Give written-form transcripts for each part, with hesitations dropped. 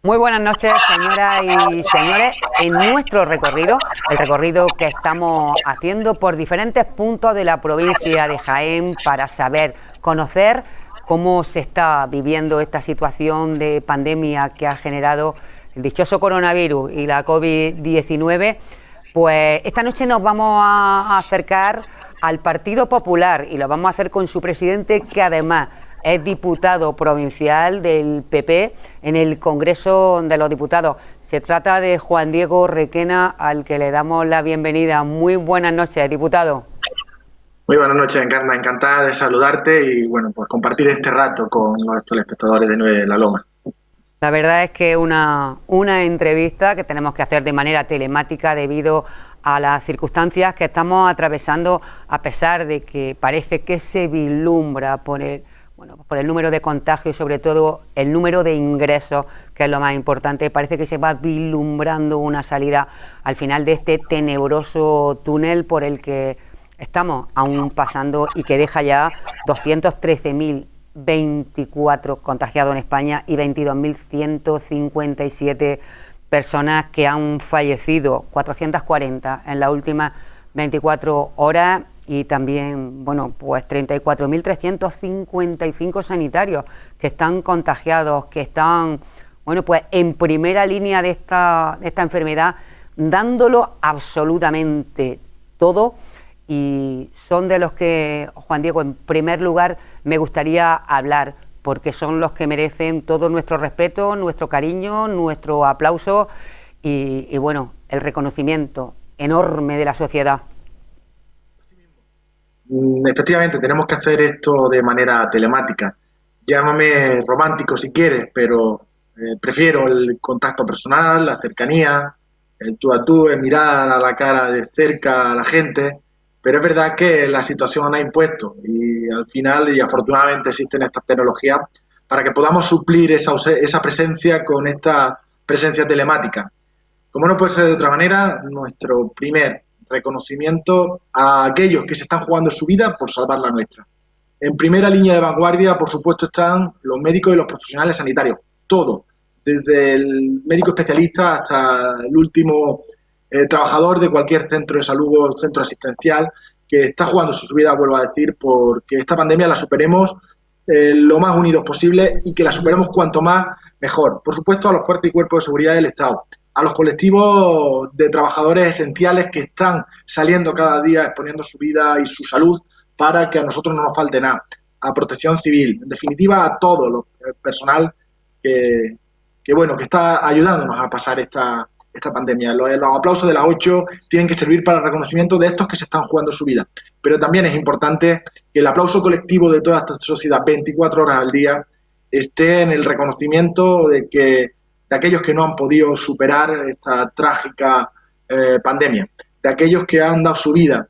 Muy buenas noches, señoras y señores. En nuestro recorrido, el recorrido que estamos haciendo por diferentes puntos de la provincia de Jaén para saber, conocer cómo se está viviendo esta situación de pandemia que ha generado el dichoso coronavirus y la COVID-19, pues esta noche nos vamos a acercar al Partido Popular y lo vamos a hacer con su presidente, que además es diputado provincial del PP en el Congreso de los Diputados. Se trata de Juan Diego Requena, al que le damos la bienvenida. Muy buenas noches, diputado. Muy buenas noches, Encarna. Encantada de saludarte y, bueno, pues compartir este rato con los telespectadores de Nueve La Loma. La verdad es que una entrevista que tenemos que hacer de manera telemática debido a las circunstancias que estamos atravesando, a pesar de que parece que se vislumbra por el número de contagios y sobre todo el número de ingresos, que es lo más importante. Parece que se va vislumbrando una salida al final de este tenebroso túnel por el que estamos aún pasando y que deja ya 213.024 contagiados en España y 22.157 personas que han fallecido, 440 en las últimas 24 horas. Y también, pues 34.355 sanitarios que están contagiados, que están, pues en primera línea de esta enfermedad, dándolo absolutamente todo. Y son de los que, Juan Diego, en primer lugar me gustaría hablar, porque son los que merecen todo nuestro respeto, nuestro cariño, nuestro aplauso y el reconocimiento enorme de la sociedad. Efectivamente, tenemos que hacer esto de manera telemática. Llámame romántico si quieres, pero prefiero el contacto personal, la cercanía, el tú a tú, el mirar a la cara de cerca a la gente. Pero es verdad que la situación ha impuesto y al final, y afortunadamente existen estas tecnologías para que podamos suplir esa presencia con esta presencia telemática. Como no puede ser de otra manera, nuestro primer reconocimiento a aquellos que se están jugando su vida por salvar la nuestra. En primera línea de vanguardia, por supuesto, están los médicos y los profesionales sanitarios. Todo, desde el médico especialista hasta el último trabajador de cualquier centro de salud o centro asistencial que está jugando su vida, vuelvo a decir, porque esta pandemia la superemos lo más unidos posible y que la superemos cuanto más mejor. Por supuesto, a los fuerzas y cuerpos de seguridad del Estado, a los colectivos de trabajadores esenciales que están saliendo cada día exponiendo su vida y su salud para que a nosotros no nos falte nada, a Protección Civil, en definitiva a todo el personal que está ayudándonos a pasar esta pandemia. Los aplausos de las 8 tienen que servir para el reconocimiento de estos que se están jugando su vida, pero también es importante que el aplauso colectivo de toda esta sociedad 24 horas al día esté en el reconocimiento de aquellos que no han podido superar esta trágica pandemia, de aquellos que han dado su vida,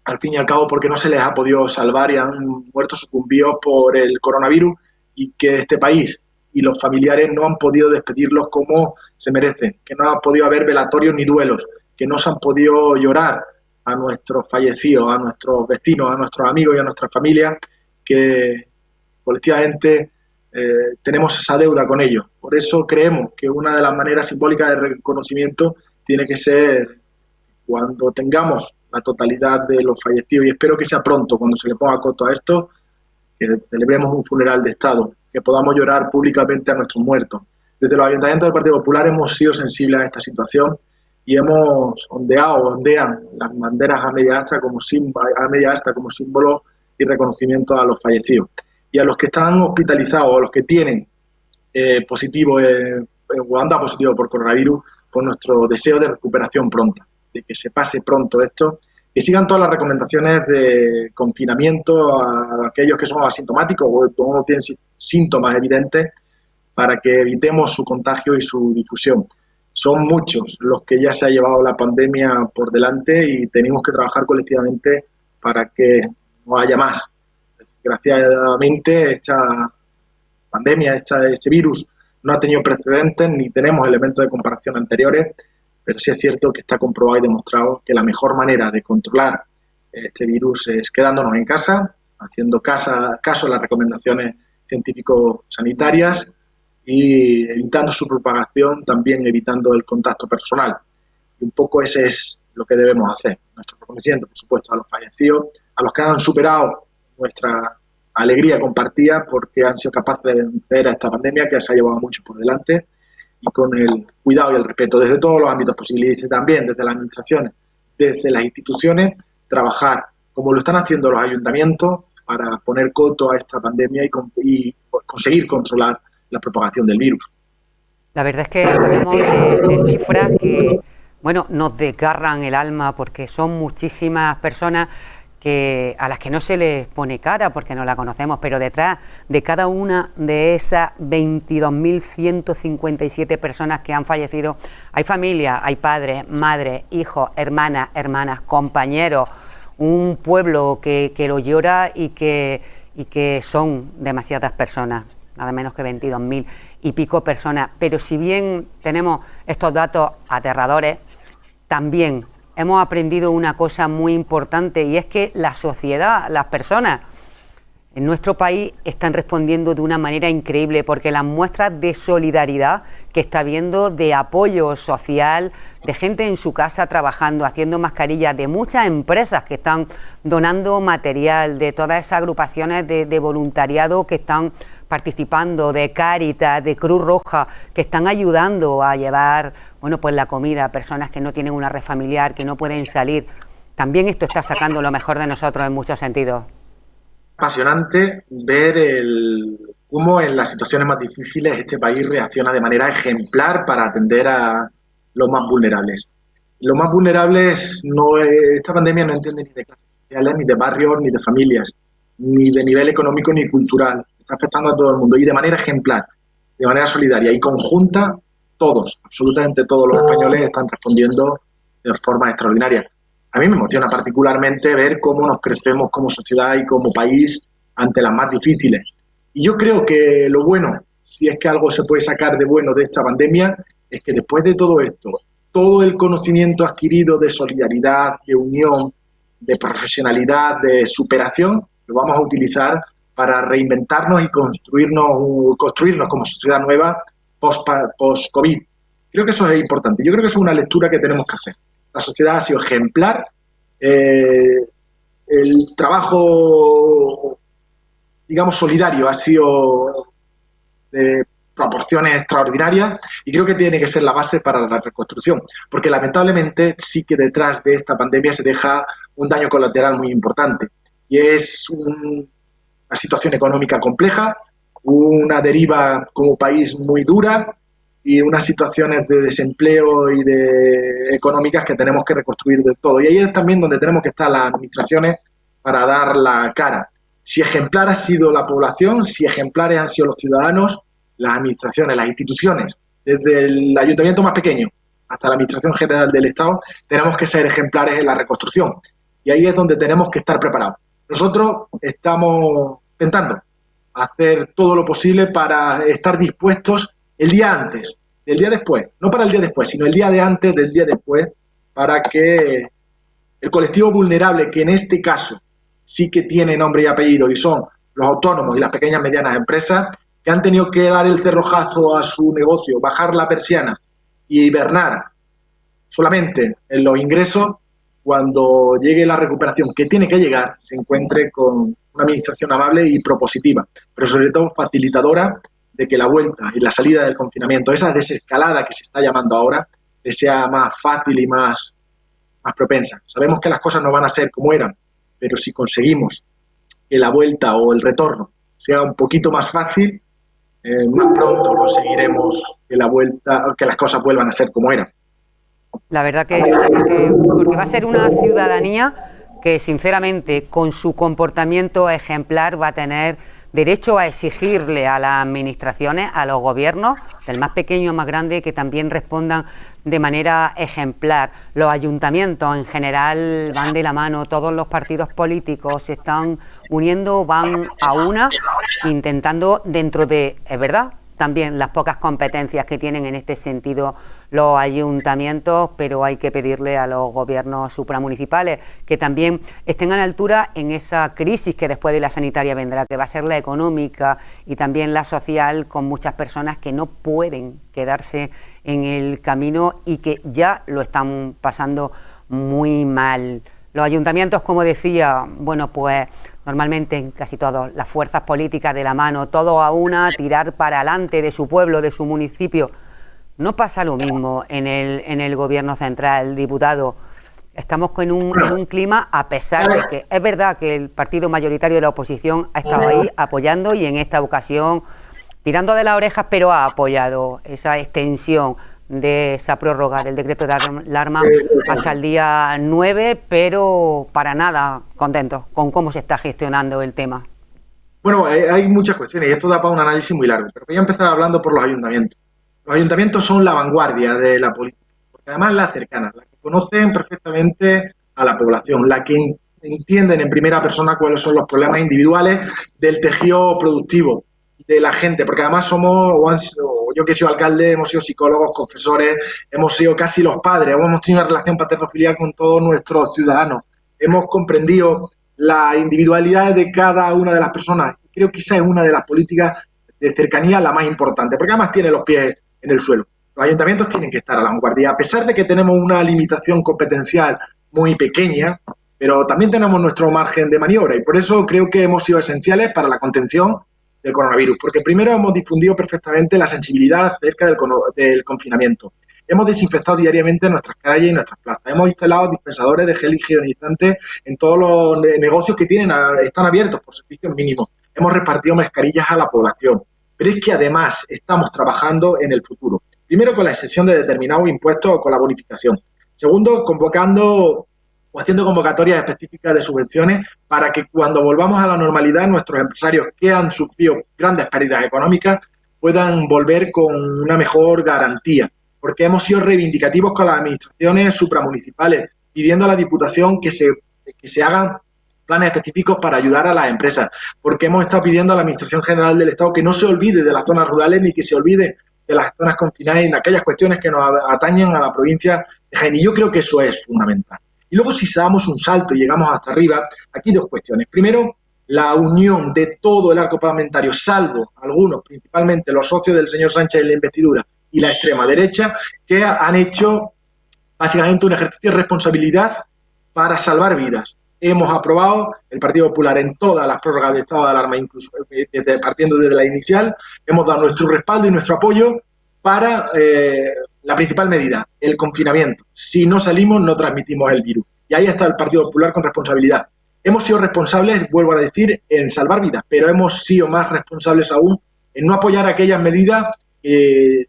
al fin y al cabo, porque no se les ha podido salvar y han muerto sucumbidos por el coronavirus, y que este país y los familiares no han podido despedirlos como se merecen, que no ha podido haber velatorios ni duelos, que no se han podido llorar a nuestros fallecidos, a nuestros vecinos, a nuestros amigos y a nuestras familias, que colectivamente tenemos esa deuda con ellos. Por eso creemos que una de las maneras simbólicas de reconocimiento tiene que ser cuando tengamos la totalidad de los fallecidos, y espero que sea pronto, cuando se le ponga coto a esto, que celebremos un funeral de Estado, que podamos llorar públicamente a nuestros muertos. Desde los ayuntamientos del Partido Popular hemos sido sensibles a esta situación y hemos ondean las banderas a media asta como símbolo y reconocimiento a los fallecidos. Y a los que están hospitalizados o a los que tienen positivo o han dado positivo por coronavirus, por nuestro deseo de recuperación pronta, de que se pase pronto esto, que sigan todas las recomendaciones de confinamiento a aquellos que son asintomáticos o no tienen síntomas evidentes, para que evitemos su contagio y su difusión. Son muchos los que ya se ha llevado la pandemia por delante y tenemos que trabajar colectivamente para que no haya más. Desgraciadamente, esta pandemia, este virus, no ha tenido precedentes ni tenemos elementos de comparación anteriores, pero sí es cierto que está comprobado y demostrado que la mejor manera de controlar este virus es quedándonos en casa, haciendo caso a las recomendaciones científico-sanitarias y evitando su propagación, también evitando el contacto personal. Y un poco ese es lo que debemos hacer. Nuestro reconocimiento, por supuesto, a los fallecidos, a los que han superado nuestra alegría compartida porque han sido capaces de vencer a esta pandemia que se ha llevado mucho por delante, y con el cuidado y el respeto desde todos los ámbitos posibles, y también desde las administraciones, desde las instituciones, trabajar como lo están haciendo los ayuntamientos para poner coto a esta pandemia y conseguir controlar la propagación del virus. La verdad es que hablamos de cifras que, bueno, nos desgarran el alma porque son muchísimas personas a las que no se les pone cara porque no la conocemos, pero detrás de cada una de esas 22.157 personas que han fallecido hay familias, hay padres, madres, hijos, hermanas, compañeros, un pueblo que lo llora y que son demasiadas personas, nada menos que 22.000 y pico personas. Pero si bien tenemos estos datos aterradores, también hemos aprendido una cosa muy importante, y es que la sociedad, las personas en nuestro país están respondiendo de una manera increíble, porque las muestras de solidaridad que está habiendo, de apoyo social, de gente en su casa trabajando, haciendo mascarillas, de muchas empresas que están donando material, de todas esas agrupaciones de voluntariado que están participando, de Cáritas, de Cruz Roja, que están ayudando a llevar, bueno, pues la comida a personas que no tienen una red familiar, que no pueden salir. También esto está sacando lo mejor de nosotros en muchos sentidos. Apasionante ver cómo en las situaciones más difíciles este país reacciona de manera ejemplar para atender a los más vulnerables. Los más vulnerables, esta pandemia no entiende ni de clases sociales, ni de barrios, ni de familias, ni de nivel económico, ni cultural. Está afectando a todo el mundo y de manera ejemplar, de manera solidaria y conjunta. Todos, absolutamente todos los españoles están respondiendo de forma extraordinaria. A mí me emociona particularmente ver cómo nos crecemos como sociedad y como país ante las más difíciles. Y yo creo que lo bueno, si es que algo se puede sacar de bueno de esta pandemia, es que después de todo esto, todo el conocimiento adquirido de solidaridad, de unión, de profesionalidad, de superación, lo vamos a utilizar para reinventarnos y construirnos como sociedad nueva post-COVID. Creo que eso es importante. Yo creo que eso es una lectura que tenemos que hacer. La sociedad ha sido ejemplar, el trabajo, digamos, solidario ha sido de proporciones extraordinarias, y creo que tiene que ser la base para la reconstrucción, porque lamentablemente sí que detrás de esta pandemia se deja un daño colateral muy importante, y es una situación económica compleja, una deriva como país muy dura, y unas situaciones de desempleo y de económicas que tenemos que reconstruir de todo. Y ahí es también donde tenemos que estar las administraciones para dar la cara. Si ejemplar ha sido la población, si ejemplares han sido los ciudadanos, las administraciones, las instituciones, desde el ayuntamiento más pequeño hasta la administración general del Estado, tenemos que ser ejemplares en la reconstrucción. Y ahí es donde tenemos que estar preparados. Nosotros estamos intentando hacer todo lo posible para estar dispuestos el día antes, el día después, no para el día después, sino el día de antes del día después, para que el colectivo vulnerable, que en este caso sí que tiene nombre y apellido, y son los autónomos y las pequeñas y medianas empresas, que han tenido que dar el cerrojazo a su negocio, bajar la persiana y hibernar solamente en los ingresos, cuando llegue la recuperación que tiene que llegar, se encuentre con una administración amable y propositiva, pero sobre todo facilitadora de que la vuelta y la salida del confinamiento, esa desescalada que se está llamando ahora, sea más fácil y más propensa. Sabemos que las cosas no van a ser como eran, pero si conseguimos que la vuelta o el retorno sea un poquito más fácil, más pronto conseguiremos que las cosas vuelvan a ser como eran. La verdad que sí, porque va a ser una ciudadanía que, sinceramente, con su comportamiento ejemplar va a tener derecho a exigirle a las administraciones, a los gobiernos, del más pequeño al más grande, que también respondan de manera ejemplar. Los ayuntamientos en general van de la mano, todos los partidos políticos se están uniendo, van a una, intentando dentro de, es verdad, también las pocas competencias que tienen en este sentido los ayuntamientos, pero hay que pedirle a los gobiernos supramunicipales que también estén a la altura en esa crisis que después de la sanitaria vendrá, que va a ser la económica y también la social, con muchas personas que no pueden quedarse en el camino y que ya lo están pasando muy mal. Los ayuntamientos, como decía, bueno, pues normalmente en casi todas las fuerzas políticas de la mano, todo a una, tirar para adelante de su pueblo, de su municipio. No pasa lo mismo en el gobierno central, diputado. Estamos en un clima, a pesar de que es verdad que el partido mayoritario de la oposición ha estado ahí apoyando y en esta ocasión tirando de las orejas, pero ha apoyado esa extensión de esa prórroga del decreto de alarma hasta el día 9, pero para nada contentos con cómo se está gestionando el tema. Bueno, hay muchas cuestiones y esto da para un análisis muy largo, pero voy a empezar hablando por los ayuntamientos. Los ayuntamientos son la vanguardia de la política, porque además la cercana, la que conocen perfectamente a la población, la que entienden en primera persona cuáles son los problemas individuales del tejido productivo de la gente, porque además somos, yo que soy alcalde, hemos sido psicólogos, confesores, hemos sido casi los padres, hemos tenido una relación paterno-filial con todos nuestros ciudadanos, hemos comprendido las individualidades de cada una de las personas. Creo que esa es una de las políticas de cercanía la más importante, porque además tiene los pies en el suelo. Los ayuntamientos tienen que estar a la vanguardia, a pesar de que tenemos una limitación competencial muy pequeña, pero también tenemos nuestro margen de maniobra y por eso creo que hemos sido esenciales para la contención del coronavirus, porque primero hemos difundido perfectamente la sensibilidad acerca del confinamiento. Hemos desinfectado diariamente nuestras calles y nuestras plazas. Hemos instalado dispensadores de gel higienizante en todos los negocios que están abiertos por servicios mínimos. Hemos repartido mascarillas a la población. Pero es que además estamos trabajando en el futuro. Primero, con la excepción de determinados impuestos o con la bonificación. Segundo, convocando o haciendo convocatorias específicas de subvenciones para que cuando volvamos a la normalidad nuestros empresarios que han sufrido grandes pérdidas económicas puedan volver con una mejor garantía. Porque hemos sido reivindicativos con las administraciones supramunicipales, pidiendo a la Diputación que se hagan planes específicos para ayudar a las empresas, porque hemos estado pidiendo a la Administración General del Estado que no se olvide de las zonas rurales ni que se olvide de las zonas confinadas y de aquellas cuestiones que nos atañen a la provincia de Jaén. Y yo creo que eso es fundamental. Y luego, si damos un salto y llegamos hasta arriba, aquí dos cuestiones. Primero, la unión de todo el arco parlamentario, salvo algunos, principalmente los socios del señor Sánchez en la investidura y la extrema derecha, que han hecho básicamente un ejercicio de responsabilidad para salvar vidas. Hemos aprobado, el Partido Popular, en todas las prórrogas de estado de alarma, incluso partiendo desde la inicial, hemos dado nuestro respaldo y nuestro apoyo para la principal medida, el confinamiento. Si no salimos, no transmitimos el virus. Y ahí está el Partido Popular con responsabilidad. Hemos sido responsables, vuelvo a decir, en salvar vidas, pero hemos sido más responsables aún en no apoyar aquellas medidas que,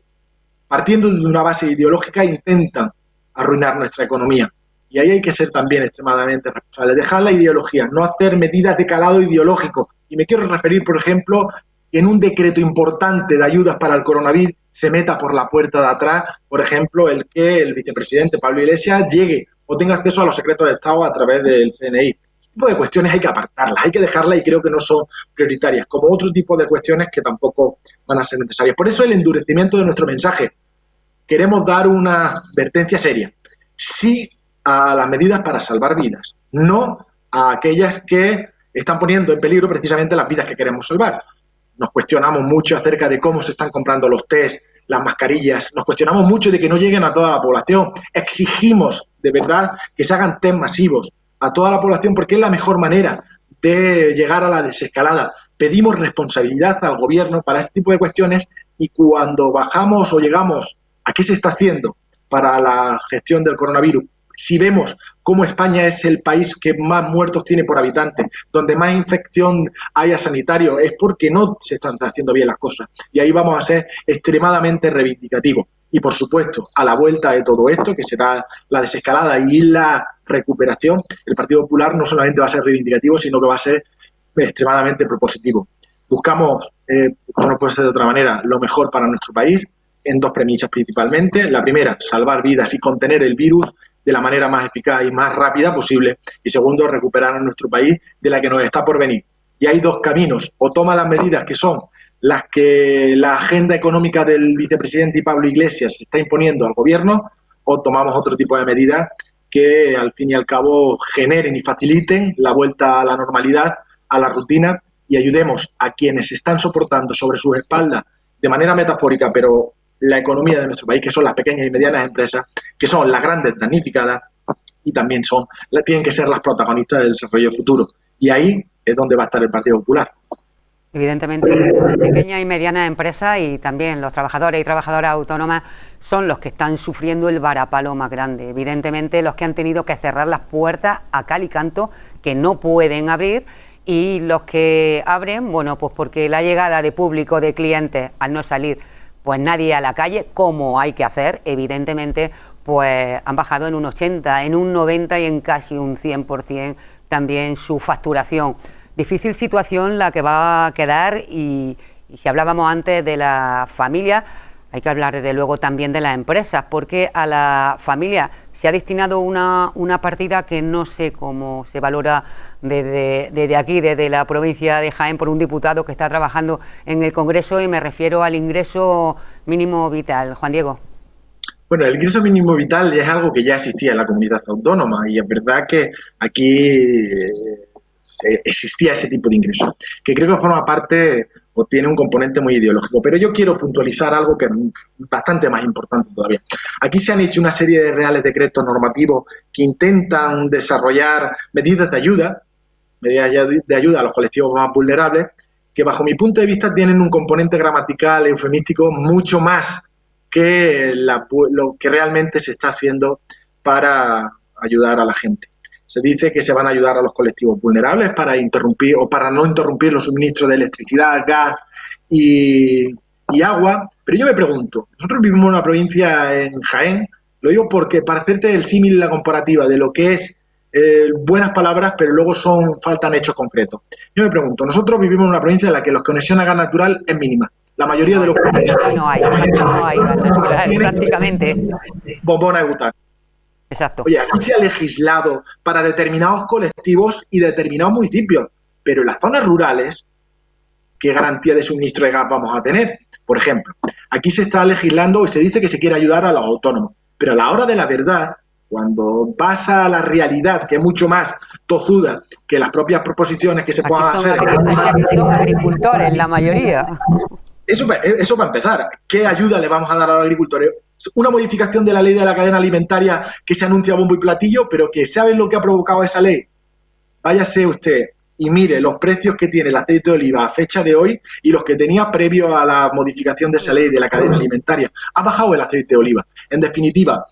partiendo de una base ideológica, intentan arruinar nuestra economía. Y ahí hay que ser también extremadamente responsables. Dejar la ideología, no hacer medidas de calado ideológico. Y me quiero referir, por ejemplo, que en un decreto importante de ayudas para el coronavirus se meta por la puerta de atrás, por ejemplo, el que el vicepresidente Pablo Iglesias llegue o tenga acceso a los secretos de Estado a través del CNI. Este tipo de cuestiones hay que apartarlas, hay que dejarlas y creo que no son prioritarias, como otro tipo de cuestiones que tampoco van a ser necesarias. Por eso el endurecimiento de nuestro mensaje. Queremos dar una advertencia seria. Sí a las medidas para salvar vidas, no a aquellas que están poniendo en peligro precisamente las vidas que queremos salvar. Nos cuestionamos mucho acerca de cómo se están comprando los test, las mascarillas, nos cuestionamos mucho de que no lleguen a toda la población. Exigimos de verdad que se hagan test masivos a toda la población porque es la mejor manera de llegar a la desescalada. Pedimos responsabilidad al gobierno para este tipo de cuestiones y cuando bajamos o llegamos a qué se está haciendo para la gestión del coronavirus, si vemos cómo España es el país que más muertos tiene por habitante, donde más infección hay a sanitario, es porque no se están haciendo bien las cosas. Y ahí vamos a ser extremadamente reivindicativos. Y, por supuesto, a la vuelta de todo esto, que será la desescalada y la recuperación, el Partido Popular no solamente va a ser reivindicativo, sino que va a ser extremadamente propositivo. Buscamos, como no puede ser de otra manera, lo mejor para nuestro país, en dos premisas principalmente. La primera, salvar vidas y contener el virus de la manera más eficaz y más rápida posible. Y segundo, recuperar a nuestro país de la que nos está por venir. Y hay dos caminos. O toma las medidas que son las que la agenda económica del vicepresidente y Pablo Iglesias se está imponiendo al gobierno, o tomamos otro tipo de medidas que al fin y al cabo generen y faciliten la vuelta a la normalidad, a la rutina, y ayudemos a quienes están soportando sobre sus espaldas de manera metafórica, pero la economía de nuestro país, que son las pequeñas y medianas empresas, que son las grandes damnificadas y también tienen que ser las protagonistas del desarrollo futuro. Y ahí es donde va a estar el Partido Popular. Evidentemente, las pequeñas y medianas empresas y también los trabajadores y trabajadoras autónomas son los que están sufriendo el varapalo más grande. Evidentemente, los que han tenido que cerrar las puertas a cal y canto, que no pueden abrir, y los que abren, bueno, pues porque la llegada de público, de clientes, al no salir, pues nadie a la calle, como hay que hacer, evidentemente, pues han bajado en un 80, en un 90 y en casi un 100% también su facturación. Difícil situación la que va a quedar y si hablábamos antes de la familia, hay que hablar desde luego también de las empresas, porque a la familia se ha destinado una partida que no sé cómo se valora desde aquí, desde la provincia de Jaén, por un diputado que está trabajando en el Congreso, y me refiero al ingreso mínimo vital. Juan Diego. Bueno, el ingreso mínimo vital es algo que ya existía en la comunidad autónoma y es verdad que aquí existía ese tipo de ingreso, que creo que forma parte o tiene un componente muy ideológico. Pero yo quiero puntualizar algo que es bastante más importante todavía. Aquí se han hecho una serie de reales decretos normativos que intentan desarrollar medidas de ayuda a los colectivos más vulnerables, que bajo mi punto de vista tienen un componente gramatical, eufemístico, mucho más que lo que realmente se está haciendo para ayudar a la gente. Se dice que se van a ayudar a los colectivos vulnerables para interrumpir o para no interrumpir los suministros de electricidad, gas y agua, pero yo me pregunto, nosotros vivimos en una provincia en Jaén, lo digo porque para hacerte el símil y la comparativa de lo que es buenas palabras, pero luego faltan hechos concretos. Yo me pregunto, nosotros vivimos en una provincia en la que la conexión a gas natural es mínima. La mayoría de los aquí no hay gas natural prácticamente. Bombona de butano. Exacto. Oye, aquí se ha legislado para determinados colectivos y determinados municipios, pero en las zonas rurales, ¿qué garantía de suministro de gas vamos a tener? Por ejemplo, aquí se está legislando y se dice que se quiere ayudar a los autónomos, pero a la hora de la verdad, cuando vas a la realidad, que es mucho más tozuda que las propias proposiciones que se puedan hacer. Aquí son agricultores, la mayoría. Eso para empezar. ¿Qué ayuda le vamos a dar a los agricultores? Una modificación de la ley de la cadena alimentaria que se anuncia a bombo y platillo, pero que ¿saben lo que ha provocado esa ley? Váyase usted y mire los precios que tiene el aceite de oliva a fecha de hoy y los que tenía previo a la modificación de esa ley de la cadena alimentaria. Ha bajado el aceite de oliva. En definitiva,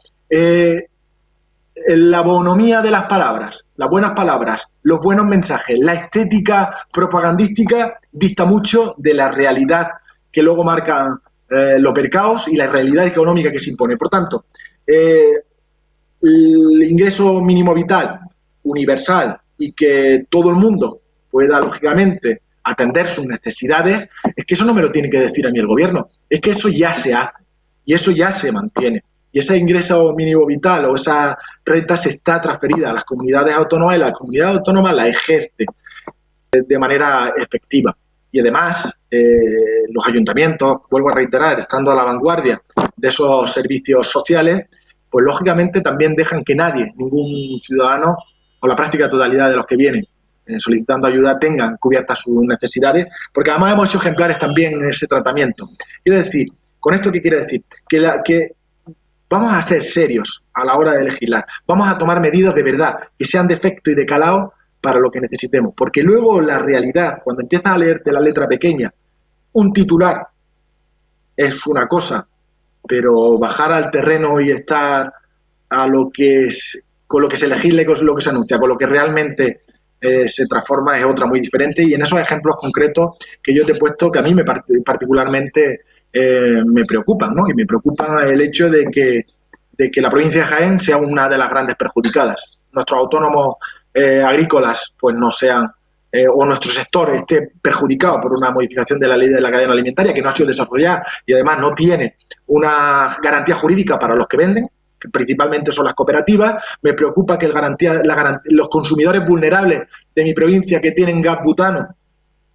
la bonomía de las palabras, las buenas palabras, los buenos mensajes, la estética propagandística dista mucho de la realidad que luego marcan los mercados y la realidad económica que se impone. Por tanto, el ingreso mínimo vital universal y que todo el mundo pueda, lógicamente, atender sus necesidades, es que eso no me lo tiene que decir a mí el gobierno, es que eso ya se hace y eso ya se mantiene. Y ese ingreso mínimo vital o esa renta se está transferida a las comunidades autónomas y la comunidad autónoma la ejerce de manera efectiva. Y además, los ayuntamientos, vuelvo a reiterar, estando a la vanguardia de esos servicios sociales, pues lógicamente también dejan que nadie, ningún ciudadano o la práctica totalidad de los que vienen solicitando ayuda tengan cubiertas sus necesidades, porque además hemos sido ejemplares también en ese tratamiento. Quiero decir, ¿con esto qué quiero decir? Que vamos a ser serios a la hora de legislar, vamos a tomar medidas de verdad que sean de efecto y de calado para lo que necesitemos, porque luego la realidad, cuando empiezas a leerte la letra pequeña, un titular es una cosa, pero bajar al terreno y estar a lo que es, con lo que se legisla y con lo que se anuncia, con lo que realmente se transforma es otra muy diferente, y en esos ejemplos concretos que yo te he puesto, que a mí particularmente me preocupan, ¿no? Y me preocupa el hecho de que la provincia de Jaén sea una de las grandes perjudicadas. Nuestros autónomos agrícolas pues no sean, o nuestro sector esté perjudicado por una modificación de la ley de la cadena alimentaria que no ha sido desarrollada y además no tiene una garantía jurídica para los que venden, que principalmente son las cooperativas. Me preocupa que los consumidores vulnerables de mi provincia que tienen gas butano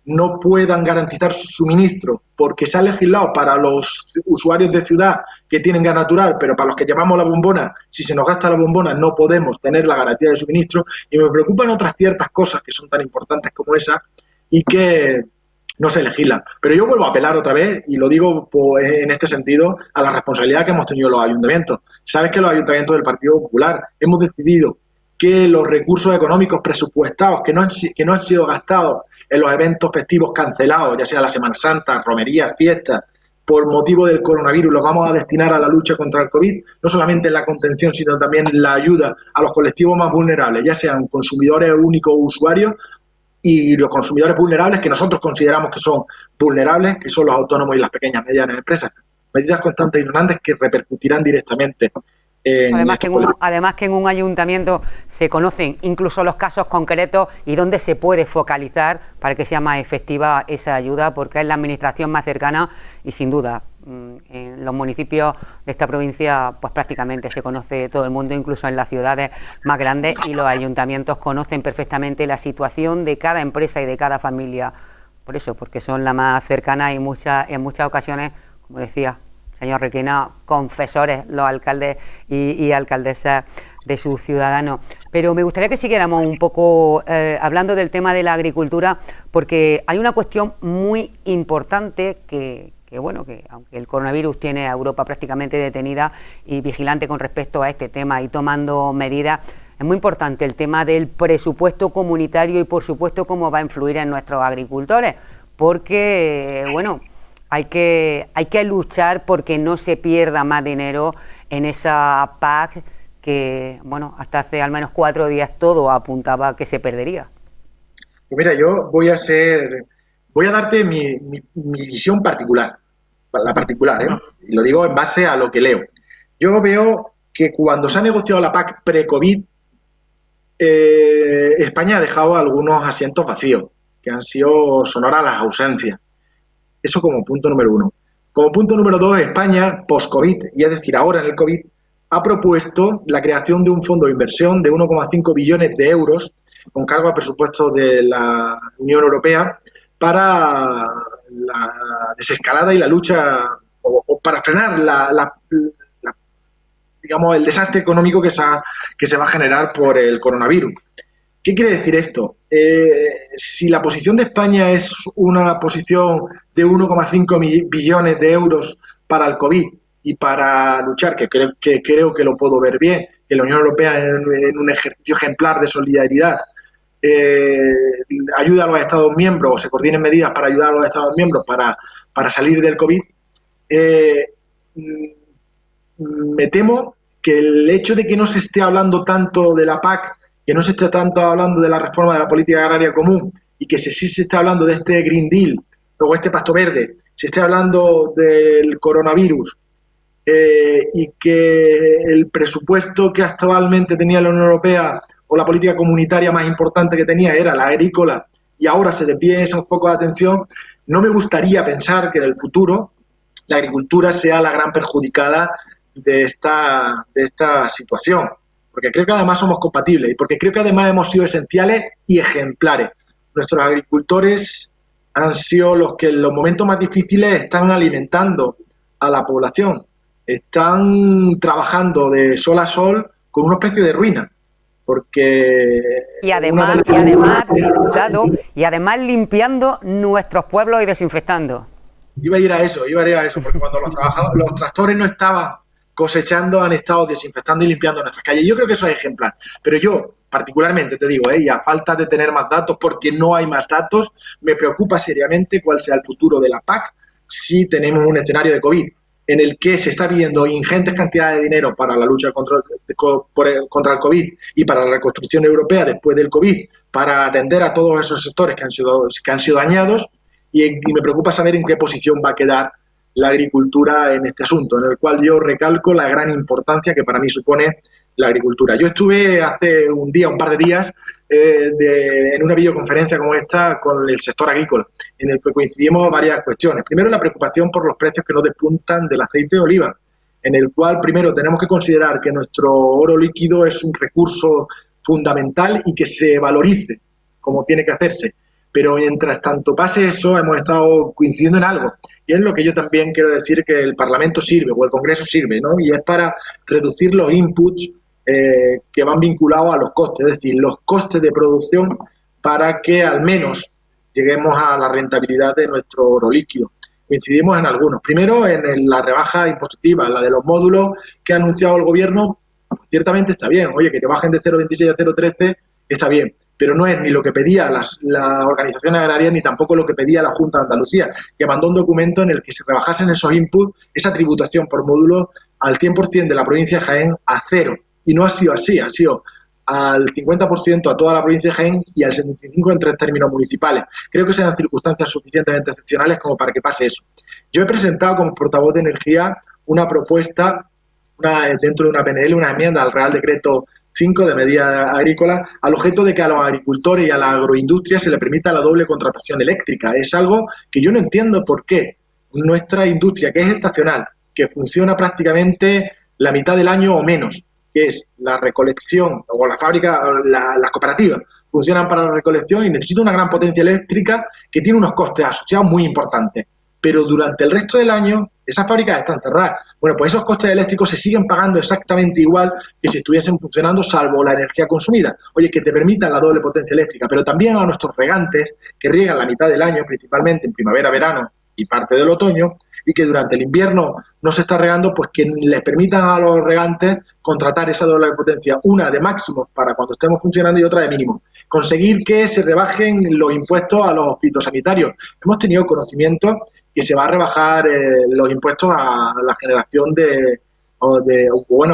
no puedan garantizar su suministro porque se ha legislado para los usuarios de ciudad que tienen gas natural, pero para los que llevamos la bombona, si se nos gasta la bombona no podemos tener la garantía de suministro, y me preocupan otras ciertas cosas que son tan importantes como esas y que no se legislan. Pero yo vuelvo a apelar otra vez, y lo digo en este sentido, a la responsabilidad que hemos tenido los ayuntamientos. Sabes que los ayuntamientos del Partido Popular hemos decidido que los recursos económicos presupuestados que no han sido gastados en los eventos festivos cancelados, ya sea la Semana Santa, romerías, fiestas, por motivo del coronavirus, los vamos a destinar a la lucha contra el COVID, no solamente en la contención, sino también en la ayuda a los colectivos más vulnerables, ya sean consumidores únicos usuarios y los consumidores vulnerables que nosotros consideramos que son vulnerables, que son los autónomos y las pequeñas y medianas empresas. Medidas constantes y grandes que repercutirán directamente en además que en un ayuntamiento se conocen incluso los casos concretos y dónde se puede focalizar para que sea más efectiva esa ayuda, porque es la administración más cercana y sin duda en los municipios de esta provincia pues prácticamente se conoce todo el mundo, incluso en las ciudades más grandes, y los ayuntamientos conocen perfectamente la situación de cada empresa y de cada familia, por eso, porque son la más cercana y en muchas ocasiones, como decía señor Requena, confesores los alcaldes y alcaldesas de sus ciudadanos. Pero me gustaría que siguiéramos un poco hablando del tema de la agricultura, porque hay una cuestión muy importante que aunque el coronavirus tiene a Europa prácticamente detenida y vigilante con respecto a este tema y tomando medidas, es muy importante el tema del presupuesto comunitario y, por supuesto, cómo va a influir en nuestros agricultores, porque, hay que luchar porque no se pierda más dinero en esa PAC que, hasta hace al menos 4 días todo apuntaba a que se perdería. Pues mira, yo voy a darte mi visión particular, la particular, y lo digo en base a lo que leo. Yo veo que cuando se ha negociado la PAC pre-COVID, España ha dejado algunos asientos vacíos, que han sido sonoras las ausencias. Eso como punto número 1. Como punto número 2, España, post-COVID, y es decir, ahora en el COVID, ha propuesto la creación de un fondo de inversión de 1,5 billones de euros con cargo a presupuestos de la Unión Europea para la desescalada y la lucha, o para frenar el desastre económico que se va a generar por el coronavirus. ¿Qué quiere decir esto? Si la posición de España es una posición de 1,5 billones de euros para el COVID y para luchar, que creo que lo puedo ver bien, que la Unión Europea en un ejercicio ejemplar de solidaridad ayuda a los Estados miembros o se coordinen medidas para ayudar a los Estados miembros para salir del COVID, me temo que el hecho de que no se esté hablando tanto de la PAC, que no se esté tanto hablando de la reforma de la política agraria común y que sí se está hablando de este Green Deal o este Pacto Verde, se esté hablando del coronavirus y que el presupuesto que actualmente tenía la Unión Europea o la política comunitaria más importante que tenía era la agrícola y ahora se desvíen esos focos de atención, no me gustaría pensar que en el futuro la agricultura sea la gran perjudicada de esta situación. Porque creo que además somos compatibles y porque creo que además hemos sido esenciales y ejemplares. Nuestros agricultores han sido los que en los momentos más difíciles están alimentando a la población, están trabajando de sol a sol con unos precios de ruina. Porque y además, diputado, y además limpiando nuestros pueblos y desinfectando. Iba a ir a eso, porque cuando los tractores no estaban cosechando, han estado desinfectando y limpiando nuestras calles. Yo creo que eso es ejemplar. Pero yo, particularmente, te digo, y a falta de tener más datos, porque no hay más datos, me preocupa seriamente cuál sea el futuro de la PAC si tenemos un escenario de COVID en el que se está pidiendo ingentes cantidades de dinero para la lucha contra el COVID y para la reconstrucción europea después del COVID, para atender a todos esos sectores que han sido dañados, y me preocupa saber en qué posición va a quedar la agricultura en este asunto, en el cual yo recalco la gran importancia que para mí supone la agricultura. Yo estuve hace un par de días, en una videoconferencia como esta con el sector agrícola, en el que coincidimos varias cuestiones. Primero, la preocupación por los precios que no despuntan del aceite de oliva, en el cual primero tenemos que considerar que nuestro oro líquido es un recurso fundamental y que se valorice como tiene que hacerse. Pero mientras tanto pase eso, hemos estado coincidiendo en algo. Y es lo que yo también quiero decir, que el Parlamento sirve, o el Congreso sirve, ¿no? Y es para reducir los inputs que van vinculados a los costes, es decir, los costes de producción, para que al menos lleguemos a la rentabilidad de nuestro oro líquido. Coincidimos en algunos. Primero, en la rebaja impositiva, la de los módulos que ha anunciado el Gobierno, pues ciertamente está bien. Oye, que te bajen de 0,26 a 0,13 está bien, pero no es ni lo que pedía las organizaciones agrarias ni tampoco lo que pedía la Junta de Andalucía, que mandó un documento en el que se rebajasen esos inputs, esa tributación por módulo, al 100% de la provincia de Jaén a cero. Y no ha sido así, ha sido al 50% a toda la provincia de Jaén y al 75% en 3 términos municipales. Creo que sean circunstancias suficientemente excepcionales como para que pase eso. Yo he presentado como portavoz de Energía una propuesta dentro de una PNL, una enmienda al Real Decreto 5 de medidas agrícolas, al objeto de que a los agricultores y a la agroindustria se le permita la doble contratación eléctrica. Es algo que yo no entiendo por qué nuestra industria, que es estacional, que funciona prácticamente la mitad del año o menos, que es la recolección, o la fábrica, las cooperativas, funcionan para la recolección y necesita una gran potencia eléctrica que tiene unos costes asociados muy importantes. Pero durante el resto del año esas fábricas están cerradas. Bueno, pues esos costes eléctricos se siguen pagando exactamente igual que si estuviesen funcionando, salvo la energía consumida. Oye, que te permitan la doble potencia eléctrica, pero también a nuestros regantes, que riegan la mitad del año, principalmente en primavera, verano y parte del otoño, y que durante el invierno no se está regando, pues que les permitan a los regantes contratar esa doble potencia, una de máximos para cuando estemos funcionando y otra de mínimo. Conseguir que se rebajen los impuestos a los fitosanitarios. Hemos tenido conocimiento que se va a rebajar los impuestos a la generación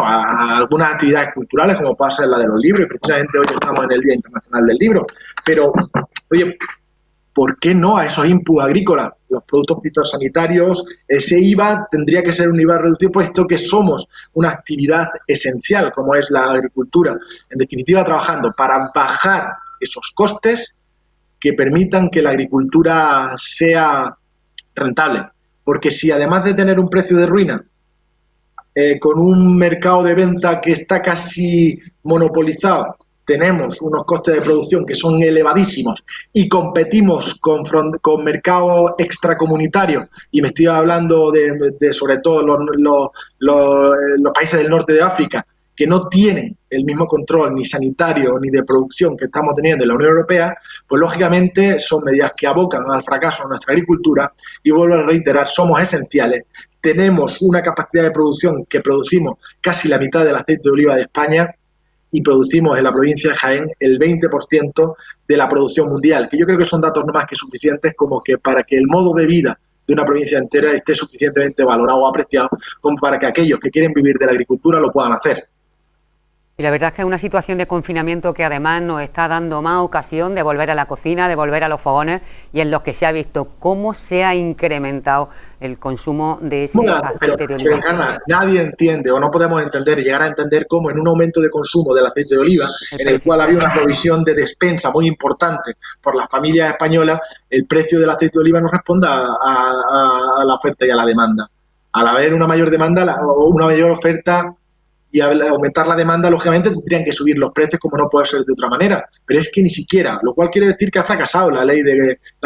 a algunas actividades culturales, como puede ser la de los libros, y precisamente hoy estamos en el Día Internacional del Libro. Pero, oye, ¿por qué no a esos inputs agrícolas? Los productos fitosanitarios, ese IVA tendría que ser un IVA reducido, puesto que somos una actividad esencial, como es la agricultura. En definitiva, trabajando para bajar esos costes que permitan que la agricultura sea rentable. Porque si además de tener un precio de ruina, con un mercado de venta que está casi monopolizado, tenemos unos costes de producción que son elevadísimos y competimos con mercados extracomunitarios, y me estoy hablando de sobre todo los países del norte de África, que no tienen el mismo control ni sanitario ni de producción que estamos teniendo en la Unión Europea, pues lógicamente son medidas que abocan al fracaso a nuestra agricultura. Y vuelvo a reiterar, somos esenciales. Tenemos una capacidad de producción que producimos casi la mitad del aceite de oliva de España, y producimos en la provincia de Jaén el 20% de la producción mundial, que yo creo que son datos no más que suficientes como que para que el modo de vida de una provincia entera esté suficientemente valorado o apreciado como para que aquellos que quieren vivir de la agricultura lo puedan hacer. Y la verdad es que es una situación de confinamiento que además nos está dando más ocasión de volver a la cocina, de volver a los fogones, y en los que se ha visto cómo se ha incrementado el consumo de ese aceite de oliva. Pero Carla, nadie entiende o no podemos entender y llegar a entender cómo en un aumento de consumo del aceite de oliva, en el cual había una provisión de despensa muy importante por las familias españolas, el precio del aceite de oliva no responda a la oferta y a la demanda. Al haber una mayor demanda o una mayor oferta y al aumentar la demanda, lógicamente tendrían que subir los precios, como no puede ser de otra manera. Pero es que ni siquiera, lo cual quiere decir que ha fracasado la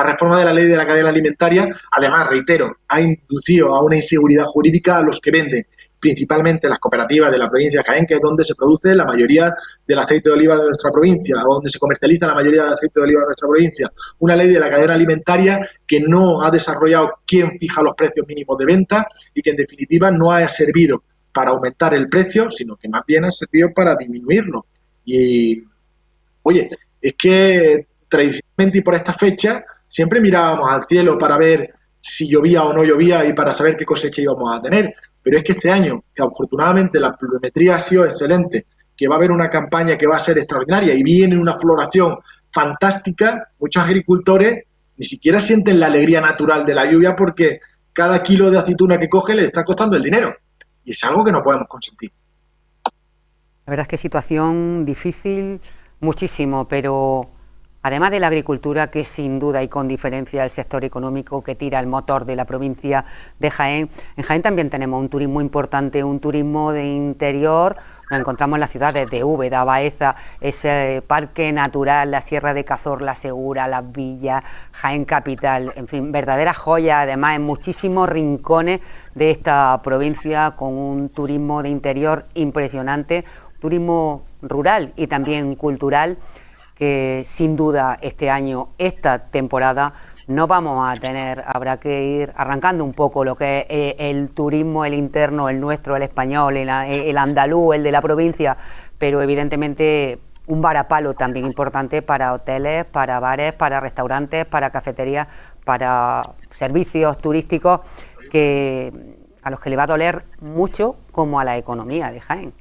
reforma de la ley de la cadena alimentaria. Además, reitero, ha inducido a una inseguridad jurídica a los que venden, principalmente las cooperativas de la provincia de Jaén, que es donde se produce la mayoría del aceite de oliva de nuestra provincia, o donde se comercializa la mayoría del aceite de oliva de nuestra provincia. Una ley de la cadena alimentaria que no ha desarrollado quién fija los precios mínimos de venta y que en definitiva no ha servido para aumentar el precio, sino que más bien ha servido para disminuirlo. Y, oye, es que tradicionalmente y por esta fecha siempre mirábamos al cielo para ver si llovía o no llovía y para saber qué cosecha íbamos a tener. Pero es que este año, que afortunadamente la pluviometría ha sido excelente, que va a haber una campaña que va a ser extraordinaria y viene una floración fantástica, muchos agricultores ni siquiera sienten la alegría natural de la lluvia, porque cada kilo de aceituna que coge le está costando el dinero. Y es algo que no podemos consentir. La verdad es que situación difícil, muchísimo, pero además de la agricultura, que sin duda y con diferencia el sector económico que tira el motor de la provincia de Jaén, en Jaén también tenemos un turismo importante, un turismo de interior nos encontramos en las ciudades de Úbeda, Baeza, ese parque natural, la Sierra de Cazorla Segura, Las Villas, Jaén Capital, en fin, verdaderas joyas, además en muchísimos rincones de esta provincia, con un turismo de interior impresionante, turismo rural y también cultural, que sin duda este año, esta temporada, no vamos a tener. Habrá que ir arrancando un poco lo que es el turismo, el interno, el nuestro, el español, el andaluz, el de la provincia, pero evidentemente un varapalo también importante para hoteles, para bares, para restaurantes, para cafeterías, para servicios turísticos, a los que le va a doler mucho, como a la economía de Jaén.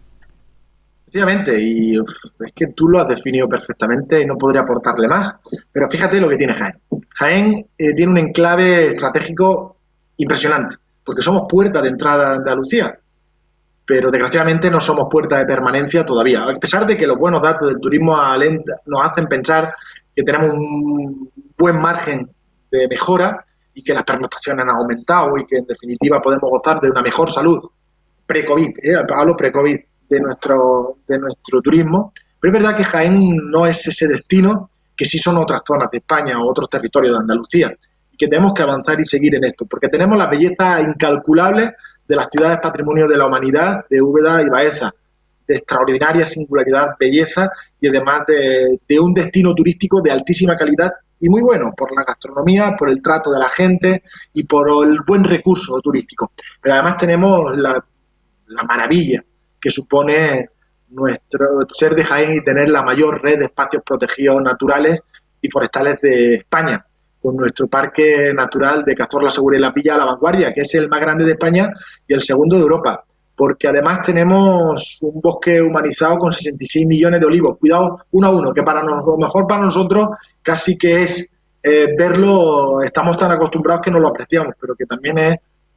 Efectivamente, y es que tú lo has definido perfectamente y no podría aportarle más. Pero fíjate lo que tiene Jaén. Jaén tiene un enclave estratégico impresionante, porque somos puerta de entrada a Andalucía, pero desgraciadamente no somos puerta de permanencia todavía. A pesar de que los buenos datos del turismo nos hacen pensar que tenemos un buen margen de mejora y que las pernoctaciones han aumentado y que en definitiva podemos gozar de una mejor salud pre-COVID, hablo pre-COVID, de nuestro turismo, pero es verdad que Jaén no es ese destino que sí son otras zonas de España o otros territorios de Andalucía, y que tenemos que avanzar y seguir en esto, porque tenemos las bellezas incalculables de las ciudades patrimonio de la humanidad, de Úbeda y Baeza, de extraordinaria singularidad, belleza, y además de un destino turístico de altísima calidad y muy bueno, por la gastronomía, por el trato de la gente y por el buen recurso turístico. Pero además tenemos la maravilla que supone nuestro ser de Jaén y tener la mayor red de espacios protegidos naturales y forestales de España, con nuestro parque natural de Cazorla Segura y La Villa a la Vanguardia, que es el más grande de España y el segundo de Europa, porque además tenemos un bosque humanizado con 66 millones de olivos, cuidado, uno a uno, que para lo mejor para nosotros casi que es verlo, estamos tan acostumbrados que no lo apreciamos, pero que también es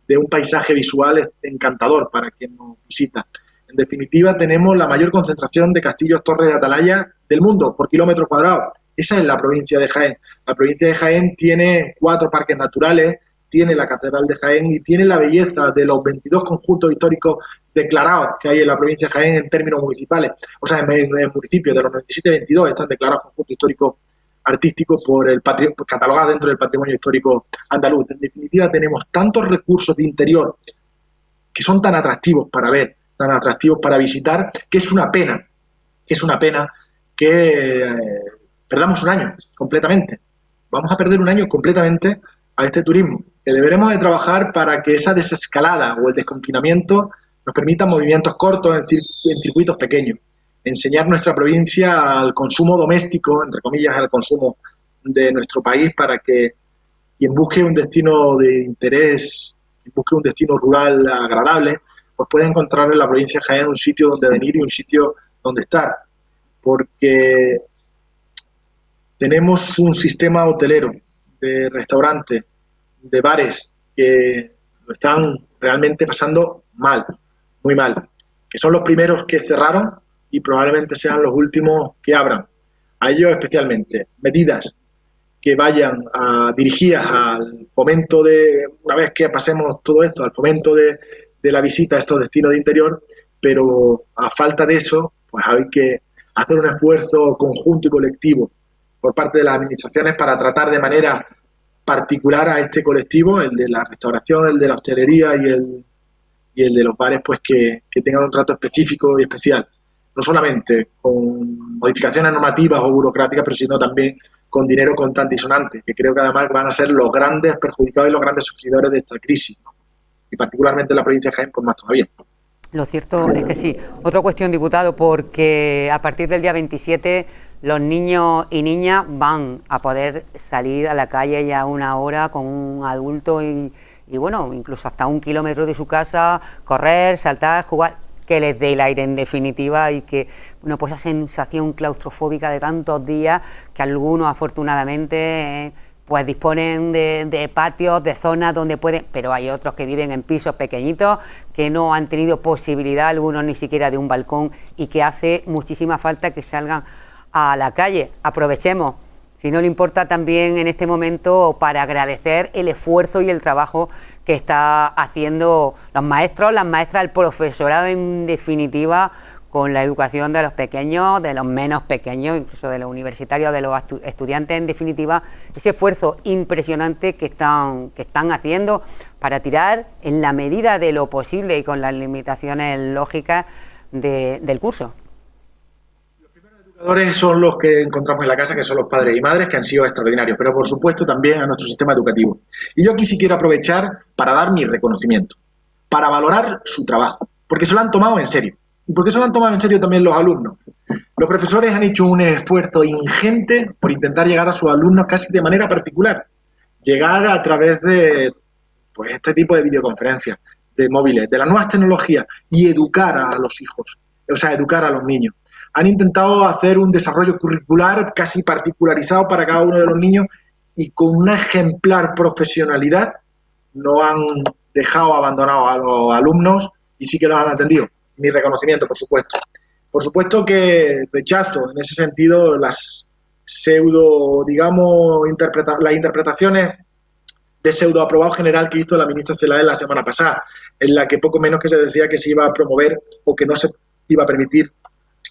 de un paisaje visual encantador para quien nos visita. En definitiva, tenemos la mayor concentración de castillos, torres y atalayas del mundo por kilómetro cuadrado. Esa es la provincia de Jaén. La provincia de Jaén tiene 4 parques naturales, tiene la Catedral de Jaén y tiene la belleza de los 22 conjuntos históricos declarados que hay en la provincia de Jaén en términos municipales. O sea, en municipios de los 97, 22 están declarados conjuntos históricos artísticos catalogados dentro del patrimonio histórico andaluz. En definitiva, tenemos tantos recursos de interior que son tan atractivos para ver, tan atractivos para visitar, que es una pena que perdamos un año completamente. Vamos a perder un año completamente a este turismo, que deberemos de trabajar para que esa desescalada o el desconfinamiento nos permita movimientos cortos en circuitos pequeños, enseñar nuestra provincia al consumo doméstico, entre comillas, al consumo de nuestro país, para que quien busque un destino de interés, quien busque un destino rural agradable, pues puede encontrar en la provincia de Jaén un sitio donde venir y un sitio donde estar, porque tenemos un sistema hotelero, de restaurantes, de bares, que lo están realmente pasando mal, muy mal, que son los primeros que cerraron y probablemente sean los últimos que abran. A ellos especialmente, medidas que vayan dirigidas al fomento una vez que pasemos todo esto, al fomento de la visita a estos destinos de interior, pero a falta de eso, pues hay que hacer un esfuerzo conjunto y colectivo por parte de las administraciones para tratar de manera particular a este colectivo, el de la restauración, el de la hostelería y el de los bares, pues que tengan un trato específico y especial, no solamente con modificaciones normativas o burocráticas, pero sino también con dinero contante y sonante, que creo que además van a ser los grandes perjudicados y los grandes sufridores de esta crisis, ¿no? Y particularmente en la provincia de Jaén, pues más todavía. Lo cierto es que sí. Otra cuestión, diputado, porque a partir del día 27 los niños y niñas van a poder salir a la calle ya una hora con un adulto y bueno, incluso hasta 1 kilómetro de su casa, correr, saltar, jugar, que les dé el aire en definitiva, y que, bueno, pues esa sensación claustrofóbica de tantos días, que algunos afortunadamente pues disponen de patios, de zonas donde pueden, pero hay otros que viven en pisos pequeñitos, que no han tenido posibilidad, algunos ni siquiera de un balcón, y que hace muchísima falta que salgan a la calle. Aprovechemos, si no le importa, también en este momento para agradecer el esfuerzo y el trabajo que está haciendo los maestros, las maestras, el profesorado en definitiva, con la educación de los pequeños, de los menos pequeños, incluso de los universitarios, de los estudiantes, en definitiva, ese esfuerzo impresionante que están haciendo para tirar en la medida de lo posible y con las limitaciones lógicas del curso. Los primeros educadores son los que encontramos en la casa, que son los padres y madres, que han sido extraordinarios, pero por supuesto también a nuestro sistema educativo. Y yo aquí sí quiero aprovechar para dar mi reconocimiento, para valorar su trabajo, porque se lo han tomado en serio. ¿Y por qué se lo han tomado en serio también los alumnos? Los profesores han hecho un esfuerzo ingente por intentar llegar a sus alumnos casi de manera particular. Llegar a través de pues, este tipo de videoconferencias, de móviles, de las nuevas tecnologías y educar a los hijos, o sea, educar a los niños. Han intentado hacer un desarrollo curricular casi particularizado para cada uno de los niños y con una ejemplar profesionalidad no han dejado abandonados a los alumnos y sí que los han atendido. Mi reconocimiento, por supuesto. Por supuesto que rechazo en ese sentido las pseudo, digamos, las interpretaciones de pseudo aprobado general que hizo la ministra Celaá la semana pasada, en la que poco menos que se decía que se iba a promover o que no se iba a permitir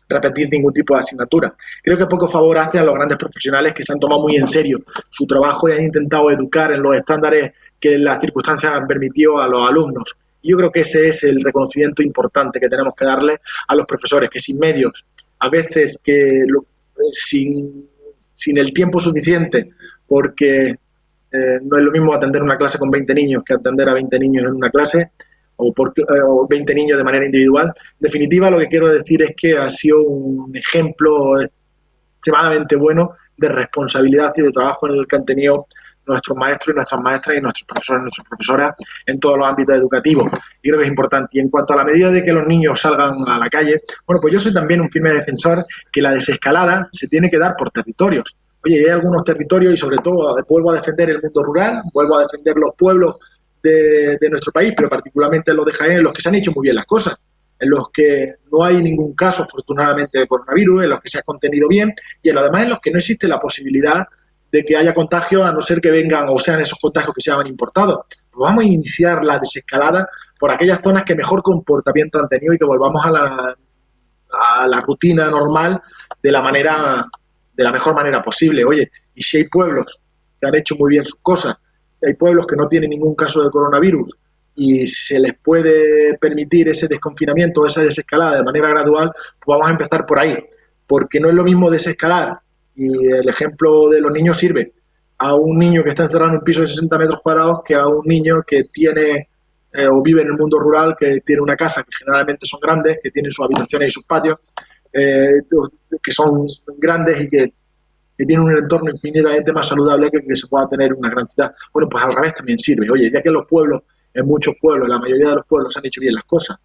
repetir ningún tipo de asignatura. Creo que poco favor hace a los grandes profesionales que se han tomado muy en serio su trabajo y han intentado educar en los estándares que las circunstancias han permitido a los alumnos. Yo creo que ese es el reconocimiento importante que tenemos que darle a los profesores, que sin medios, a veces sin el tiempo suficiente, porque no es lo mismo atender una clase con 20 niños que atender a 20 niños en una clase, o 20 niños de manera individual. En definitiva, lo que quiero decir es que ha sido un ejemplo extremadamente bueno de responsabilidad y de trabajo en el que han tenido nuestros maestros y nuestras maestras y nuestros profesores y nuestras profesoras en todos los ámbitos educativos. Y creo que es importante. Y en cuanto a la medida de que los niños salgan a la calle, bueno, pues yo soy también un firme defensor que la desescalada se tiene que dar por territorios. Oye, hay algunos territorios y sobre todo vuelvo a defender el mundo rural, vuelvo a defender los pueblos de nuestro país, pero particularmente los de Jaén, en los que se han hecho muy bien las cosas, en los que no hay ningún caso, afortunadamente, de coronavirus, en los que se ha contenido bien y en los demás en los que no existe la posibilidad de que haya contagios, a no ser que vengan o sean esos contagios que se llaman importados. Pues vamos a iniciar la desescalada por aquellas zonas que mejor comportamiento han tenido y que volvamos a la rutina normal de la mejor manera posible. Oye, y si hay pueblos que han hecho muy bien sus cosas, hay pueblos que no tienen ningún caso de coronavirus y se les puede permitir ese desconfinamiento, esa desescalada de manera gradual, pues vamos a empezar por ahí, porque no es lo mismo desescalar, y el ejemplo de los niños sirve a un niño que está encerrado en un piso de 60 metros cuadrados que a un niño que tiene o vive en el mundo rural, que tiene una casa que generalmente son grandes, que tienen sus habitaciones y sus patios, que son grandes y que tienen un entorno infinitamente más saludable que se pueda tener en una gran ciudad. Bueno, pues al revés también sirve. Oye, ya que los pueblos, en muchos pueblos, la mayoría de los pueblos han hecho bien las cosas,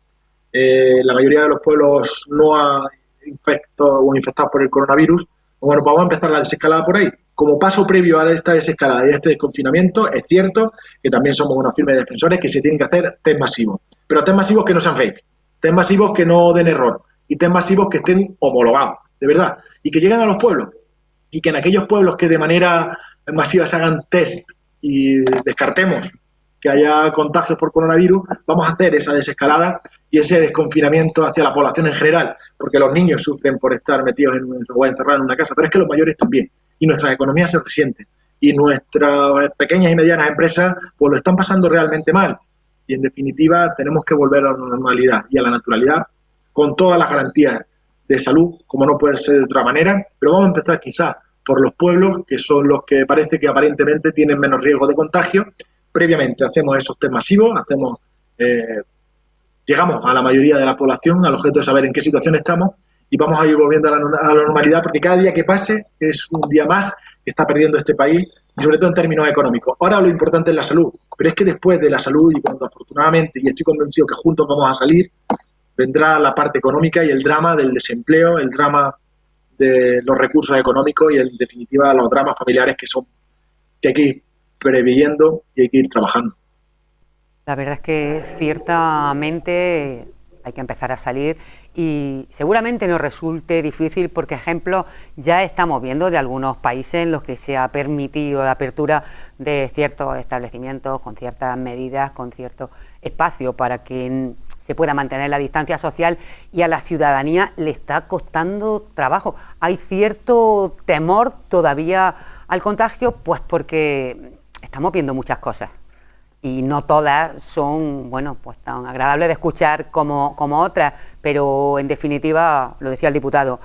la mayoría de los pueblos no ha infectados por el coronavirus, bueno, pues vamos a empezar la desescalada por ahí. Como paso previo a esta desescalada y a este desconfinamiento, es cierto que también somos unos firmes defensores que se tienen que hacer test masivos, pero test masivos que no sean fake, test masivos que no den error y test masivos que estén homologados, de verdad, y que lleguen a los pueblos y que en aquellos pueblos que de manera masiva se hagan test y descartemos que haya contagios por coronavirus, vamos a hacer esa desescalada y ese desconfinamiento hacia la población en general, porque los niños sufren por estar metidos o encerrados en una casa, pero es que los mayores también, y nuestras economías se resienten, y nuestras pequeñas y medianas empresas pues lo están pasando realmente mal, y en definitiva tenemos que volver a la normalidad y a la naturalidad con todas las garantías de salud, como no puede ser de otra manera, pero vamos a empezar quizás por los pueblos, que son los que parece que aparentemente tienen menos riesgo de contagio. Previamente hacemos esos test masivos, llegamos a la mayoría de la población al objeto de saber en qué situación estamos y vamos a ir volviendo a la normalidad, porque cada día que pase es un día más que está perdiendo este país, y sobre todo en términos económicos. Ahora lo importante es la salud, pero es que después de la salud, y cuando afortunadamente, y estoy convencido que juntos vamos a salir, vendrá la parte económica y el drama del desempleo, el drama de los recursos económicos y en definitiva los dramas familiares que hay que ir previendo y hay que ir trabajando. La verdad es que ciertamente hay que empezar a salir y seguramente nos resulte difícil porque ejemplos ya estamos viendo de algunos países en los que se ha permitido la apertura de ciertos establecimientos con ciertas medidas, con cierto espacio para que se pueda mantener la distancia social, y a la ciudadanía le está costando trabajo. Hay cierto temor todavía al contagio, pues porque estamos viendo muchas cosas y no todas son, bueno, pues tan agradables de escuchar como otras, pero en definitiva, lo decía el diputado,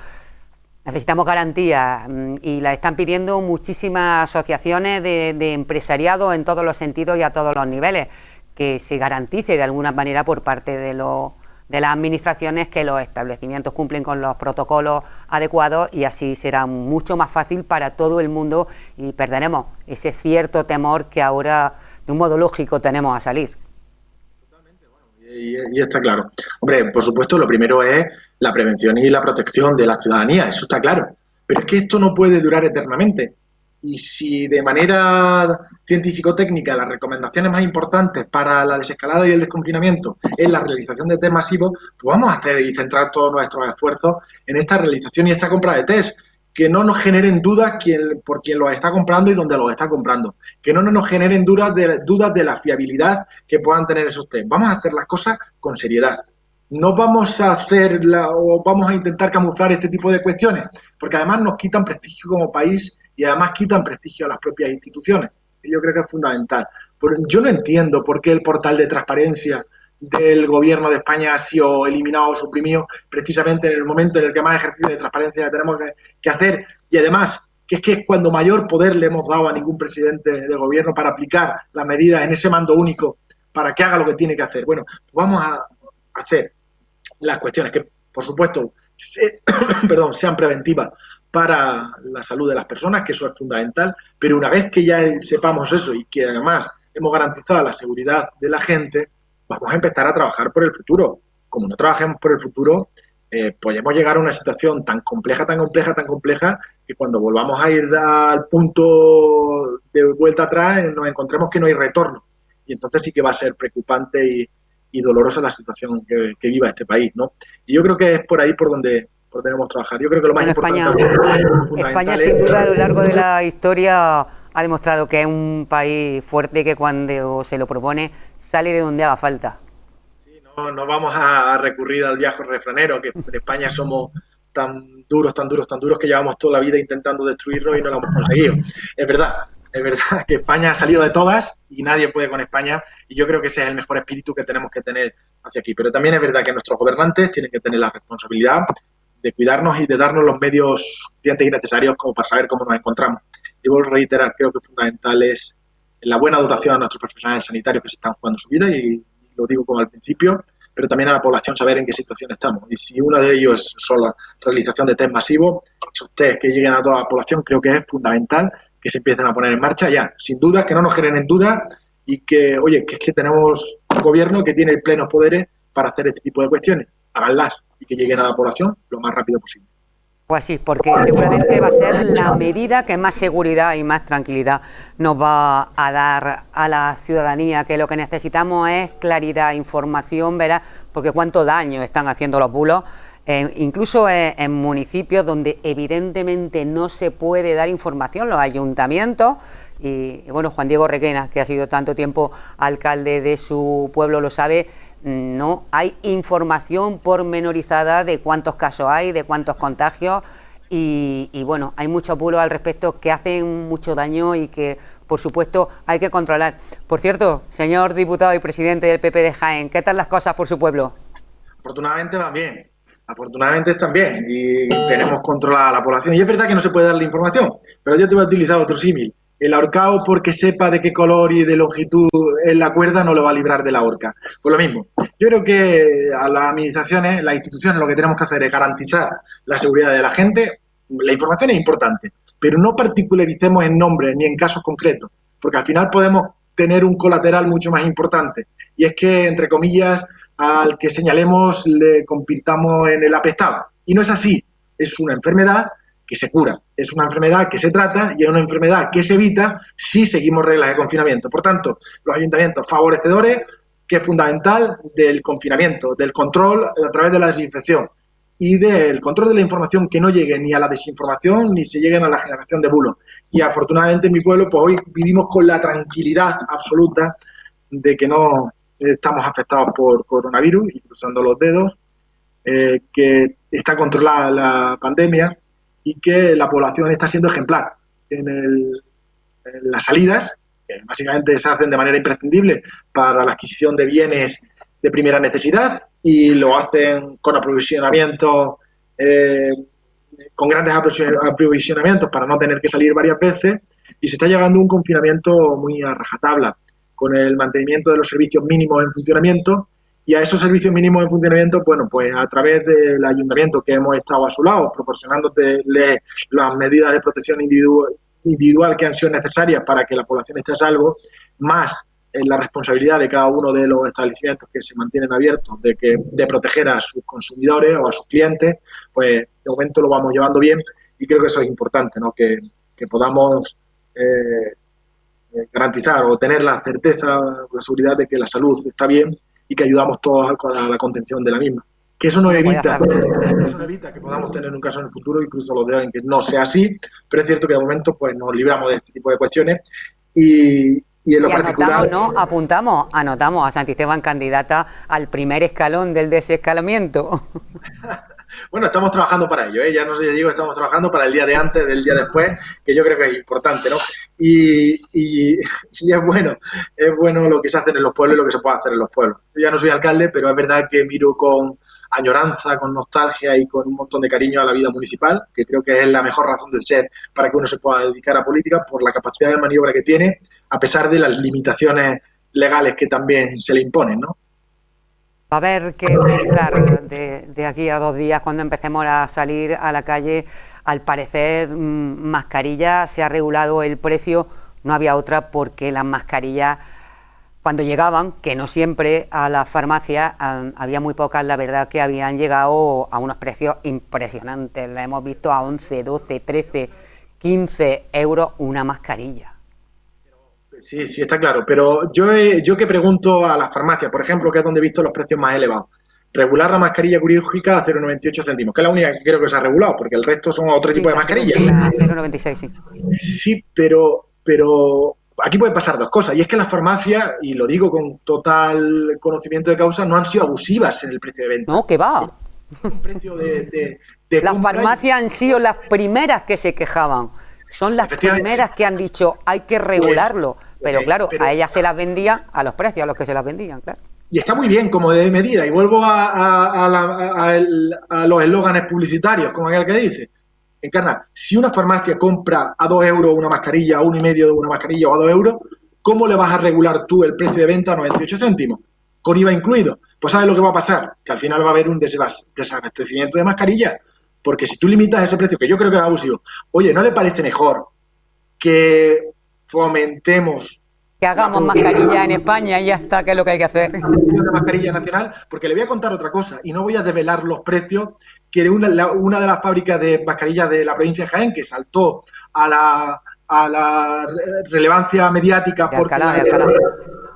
necesitamos garantías y la están pidiendo muchísimas asociaciones de empresariado en todos los sentidos y a todos los niveles, que se garantice de alguna manera por parte de las administraciones que los establecimientos cumplen con los protocolos adecuados, y así será mucho más fácil para todo el mundo y perderemos ese cierto temor que ahora de un modo lógico tenemos a salir. Totalmente, bueno, y está claro. Hombre, por supuesto, lo primero es la prevención y la protección de la ciudadanía, eso está claro. Pero es que esto no puede durar eternamente. Y si de manera científico-técnica las recomendaciones más importantes para la desescalada y el desconfinamiento es la realización de test masivos, pues vamos a hacer y centrar todos nuestros esfuerzos en esta realización y esta compra de test. Que no nos generen dudas por quién los está comprando y dónde los está comprando. Que no nos generen dudas de la fiabilidad que puedan tener esos test. Vamos a hacer las cosas con seriedad. No vamos a o vamos a intentar camuflar este tipo de cuestiones, porque además nos quitan prestigio como país y además quitan prestigio a las propias instituciones. Y yo creo que es fundamental. Yo no entiendo por qué el portal de transparencia del gobierno de España ha sido eliminado o suprimido precisamente en el momento en el que más ejercicio de transparencia tenemos que hacer, y además que es cuando mayor poder le hemos dado a ningún presidente de gobierno para aplicar las medidas en ese mando único para que haga lo que tiene que hacer. Bueno, pues vamos a hacer las cuestiones que, por supuesto, sean preventivas para la salud de las personas, que eso es fundamental, pero una vez que ya sepamos eso y que además hemos garantizado la seguridad de la gente, vamos a empezar a trabajar por el futuro. Como no trabajemos por el futuro, podemos llegar a una situación tan compleja, que cuando volvamos a ir al punto de vuelta atrás nos encontremos que no hay retorno. Y entonces sí que va a ser preocupante y dolorosa la situación que viva este país, ¿no? Y yo creo que es por ahí por donde debemos trabajar. Yo creo que lo más importante... España, sin duda, a lo largo de la historia ha demostrado que es un país fuerte, que cuando se lo propone sale de donde haga falta. Sí, no vamos a recurrir al viejo refranero, que en España somos tan duros, que llevamos toda la vida intentando destruirnos y no lo hemos conseguido. Es verdad que España ha salido de todas y nadie puede con España, y yo creo que ese es el mejor espíritu que tenemos que tener hacia aquí. Pero también es verdad que nuestros gobernantes tienen que tener la responsabilidad de cuidarnos y de darnos los medios suficientes y necesarios como para saber cómo nos encontramos. Y vuelvo a reiterar, creo que fundamental es la buena dotación a nuestros profesionales sanitarios que se están jugando su vida, y lo digo como al principio, pero también a la población saber en qué situación estamos. Y si uno de ellos son la realización de test masivos, esos test que lleguen a toda la población, creo que es fundamental que se empiecen a poner en marcha ya, sin duda, que no nos generen dudas, y que, oye, que es que tenemos un gobierno que tiene plenos poderes para hacer este tipo de cuestiones. Háganlas y que lleguen a la población lo más rápido posible. Pues sí, porque seguramente va a ser la medida que más seguridad y más tranquilidad nos va a dar a la ciudadanía, que lo que necesitamos es claridad, información, ¿verdad? Porque cuánto daño están haciendo los bulos, incluso en municipios donde evidentemente no se puede dar información, los ayuntamientos. Y bueno, Juan Diego Requena, que ha sido tanto tiempo alcalde de su pueblo, lo sabe. No hay información pormenorizada de cuántos casos hay, de cuántos contagios, y bueno, hay muchos bulos al respecto que hacen mucho daño y que, por supuesto, hay que controlar. Por cierto, señor diputado y presidente del PP de Jaén, ¿qué tal las cosas por su pueblo? Afortunadamente están bien, y tenemos controlada a la población. Y es verdad que no se puede dar la información, pero yo te voy a utilizar otro símil. El ahorcado, porque sepa de qué color y de longitud es la cuerda, no lo va a librar de la horca. Pues lo mismo. Yo creo que a las administraciones, las instituciones, lo que tenemos que hacer es garantizar la seguridad de la gente. La información es importante, pero no particularicemos en nombres ni en casos concretos, porque al final podemos tener un colateral mucho más importante. Y es que, entre comillas, al que señalemos le convirtamos en el apestado. Y no es así. Es una enfermedad que se cura, es una enfermedad que se trata y es una enfermedad que se evita si seguimos reglas de confinamiento. Por tanto, los ayuntamientos favorecedores, que es fundamental, del confinamiento, del control a través de la desinfección y del control de la información, que no llegue ni a la desinformación ni se lleguen a la generación de bulos. Y afortunadamente en mi pueblo, pues hoy vivimos con la tranquilidad absoluta de que no estamos afectados por coronavirus y cruzando los dedos, que está controlada la pandemia y que la población está siendo ejemplar en las salidas, que básicamente se hacen de manera imprescindible para la adquisición de bienes de primera necesidad y lo hacen con aprovisionamiento, con grandes aprovisionamientos para no tener que salir varias veces, y se está llegando a un confinamiento muy a rajatabla, con el mantenimiento de los servicios mínimos en funcionamiento, y a esos servicios mínimos en funcionamiento, bueno, pues a través del ayuntamiento que hemos estado a su lado, proporcionándoles las medidas de protección individual que han sido necesarias para que la población esté a salvo, más la responsabilidad de cada uno de los establecimientos que se mantienen abiertos de proteger a sus consumidores o a sus clientes, pues de momento lo vamos llevando bien, y creo que eso es importante, ¿no? Que podamos garantizar o tener la certeza, la seguridad de que la salud está bien y que ayudamos todos a la contención de la misma. Que eso no evita que podamos tener un caso en el futuro, incluso los dedos en que no sea así, pero es cierto que de momento pues nos libramos de este tipo de cuestiones y en lo particular... ¿No? Anotamos a Santisteban candidata al primer escalón del desescalamiento. Bueno, estamos trabajando para ello, ¿eh? Ya no sé, digo, estamos trabajando para el día de antes, del día después, que yo creo que es importante, ¿no? Y es bueno lo que se hace en los pueblos y lo que se puede hacer en los pueblos. Yo ya no soy alcalde, pero es verdad que miro con añoranza, con nostalgia y con un montón de cariño a la vida municipal, que creo que es la mejor razón de ser para que uno se pueda dedicar a política, por la capacidad de maniobra que tiene, a pesar de las limitaciones legales que también se le imponen, ¿no? Va a haber que utilizar de aquí a 2 días, cuando empecemos a salir a la calle, al parecer, mascarillas, se ha regulado el precio, no había otra, porque las mascarillas, cuando llegaban, que no siempre, a las farmacias, había muy pocas, la verdad, que habían llegado a unos precios impresionantes. La hemos visto a 11, 12, 13, 15 euros una mascarilla. Sí, sí, está claro, pero yo que pregunto a las farmacias, por ejemplo, que es donde he visto los precios más elevados, regular la mascarilla quirúrgica a 0,98 céntimos, que es la única que creo que se ha regulado, porque el resto son otro tipo de mascarillas. 0,96, sí. Sí, pero aquí pueden pasar dos cosas, y es que las farmacias, y lo digo con total conocimiento de causa, no han sido abusivas en el precio de venta. No, que va. Un precio de las farmacias han sido las primeras que se quejaban. Son las primeras que han dicho hay que regularlo, pero claro, a ellas se las vendían a los precios a los que se las vendían, claro. Y está muy bien como de medida, y vuelvo a los eslóganes publicitarios, como aquel que dice, Encarna, si una farmacia compra a 2 euros una mascarilla, a 1,5 una mascarilla o a 2 euros, ¿cómo le vas a regular tú el precio de venta a 98 céntimos? Con IVA incluido. Pues ¿sabes lo que va a pasar? Que al final va a haber un desabastecimiento de mascarillas. Porque si tú limitas ese precio, que yo creo que es abusivo, oye, ¿no le parece mejor que fomentemos... Que hagamos mascarilla en España y ya está, que es lo que hay que hacer? Una mascarilla nacional, porque le voy a contar otra cosa, y no voy a desvelar los precios, que una de las fábricas de mascarillas de la provincia de Jaén, que saltó a la relevancia mediática porque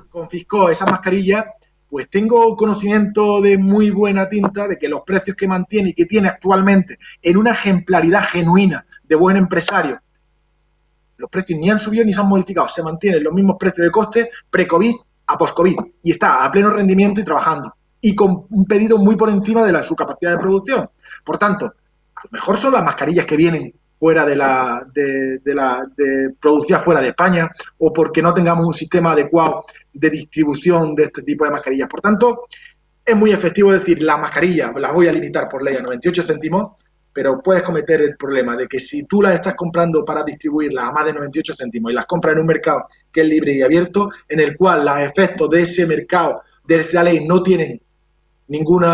confiscó esas mascarillas, pues tengo conocimiento de muy buena tinta de que los precios que mantiene y que tiene actualmente en una ejemplaridad genuina de buen empresario, los precios ni han subido ni se han modificado, se mantienen los mismos precios de coste pre-COVID a post-COVID y está a pleno rendimiento y trabajando y con un pedido muy por encima de su capacidad de producción. Por tanto, a lo mejor son las mascarillas que vienen fuera de producidas fuera de España, o porque no tengamos un sistema adecuado de distribución de este tipo de mascarillas. Por tanto, es muy efectivo decir, las mascarillas las voy a limitar por ley a 98 céntimos, pero puedes cometer el problema de que si tú las estás comprando para distribuirlas a más de 98 céntimos y las compras en un mercado que es libre y abierto, en el cual los efectos de ese mercado, de esa ley, no tienen ningún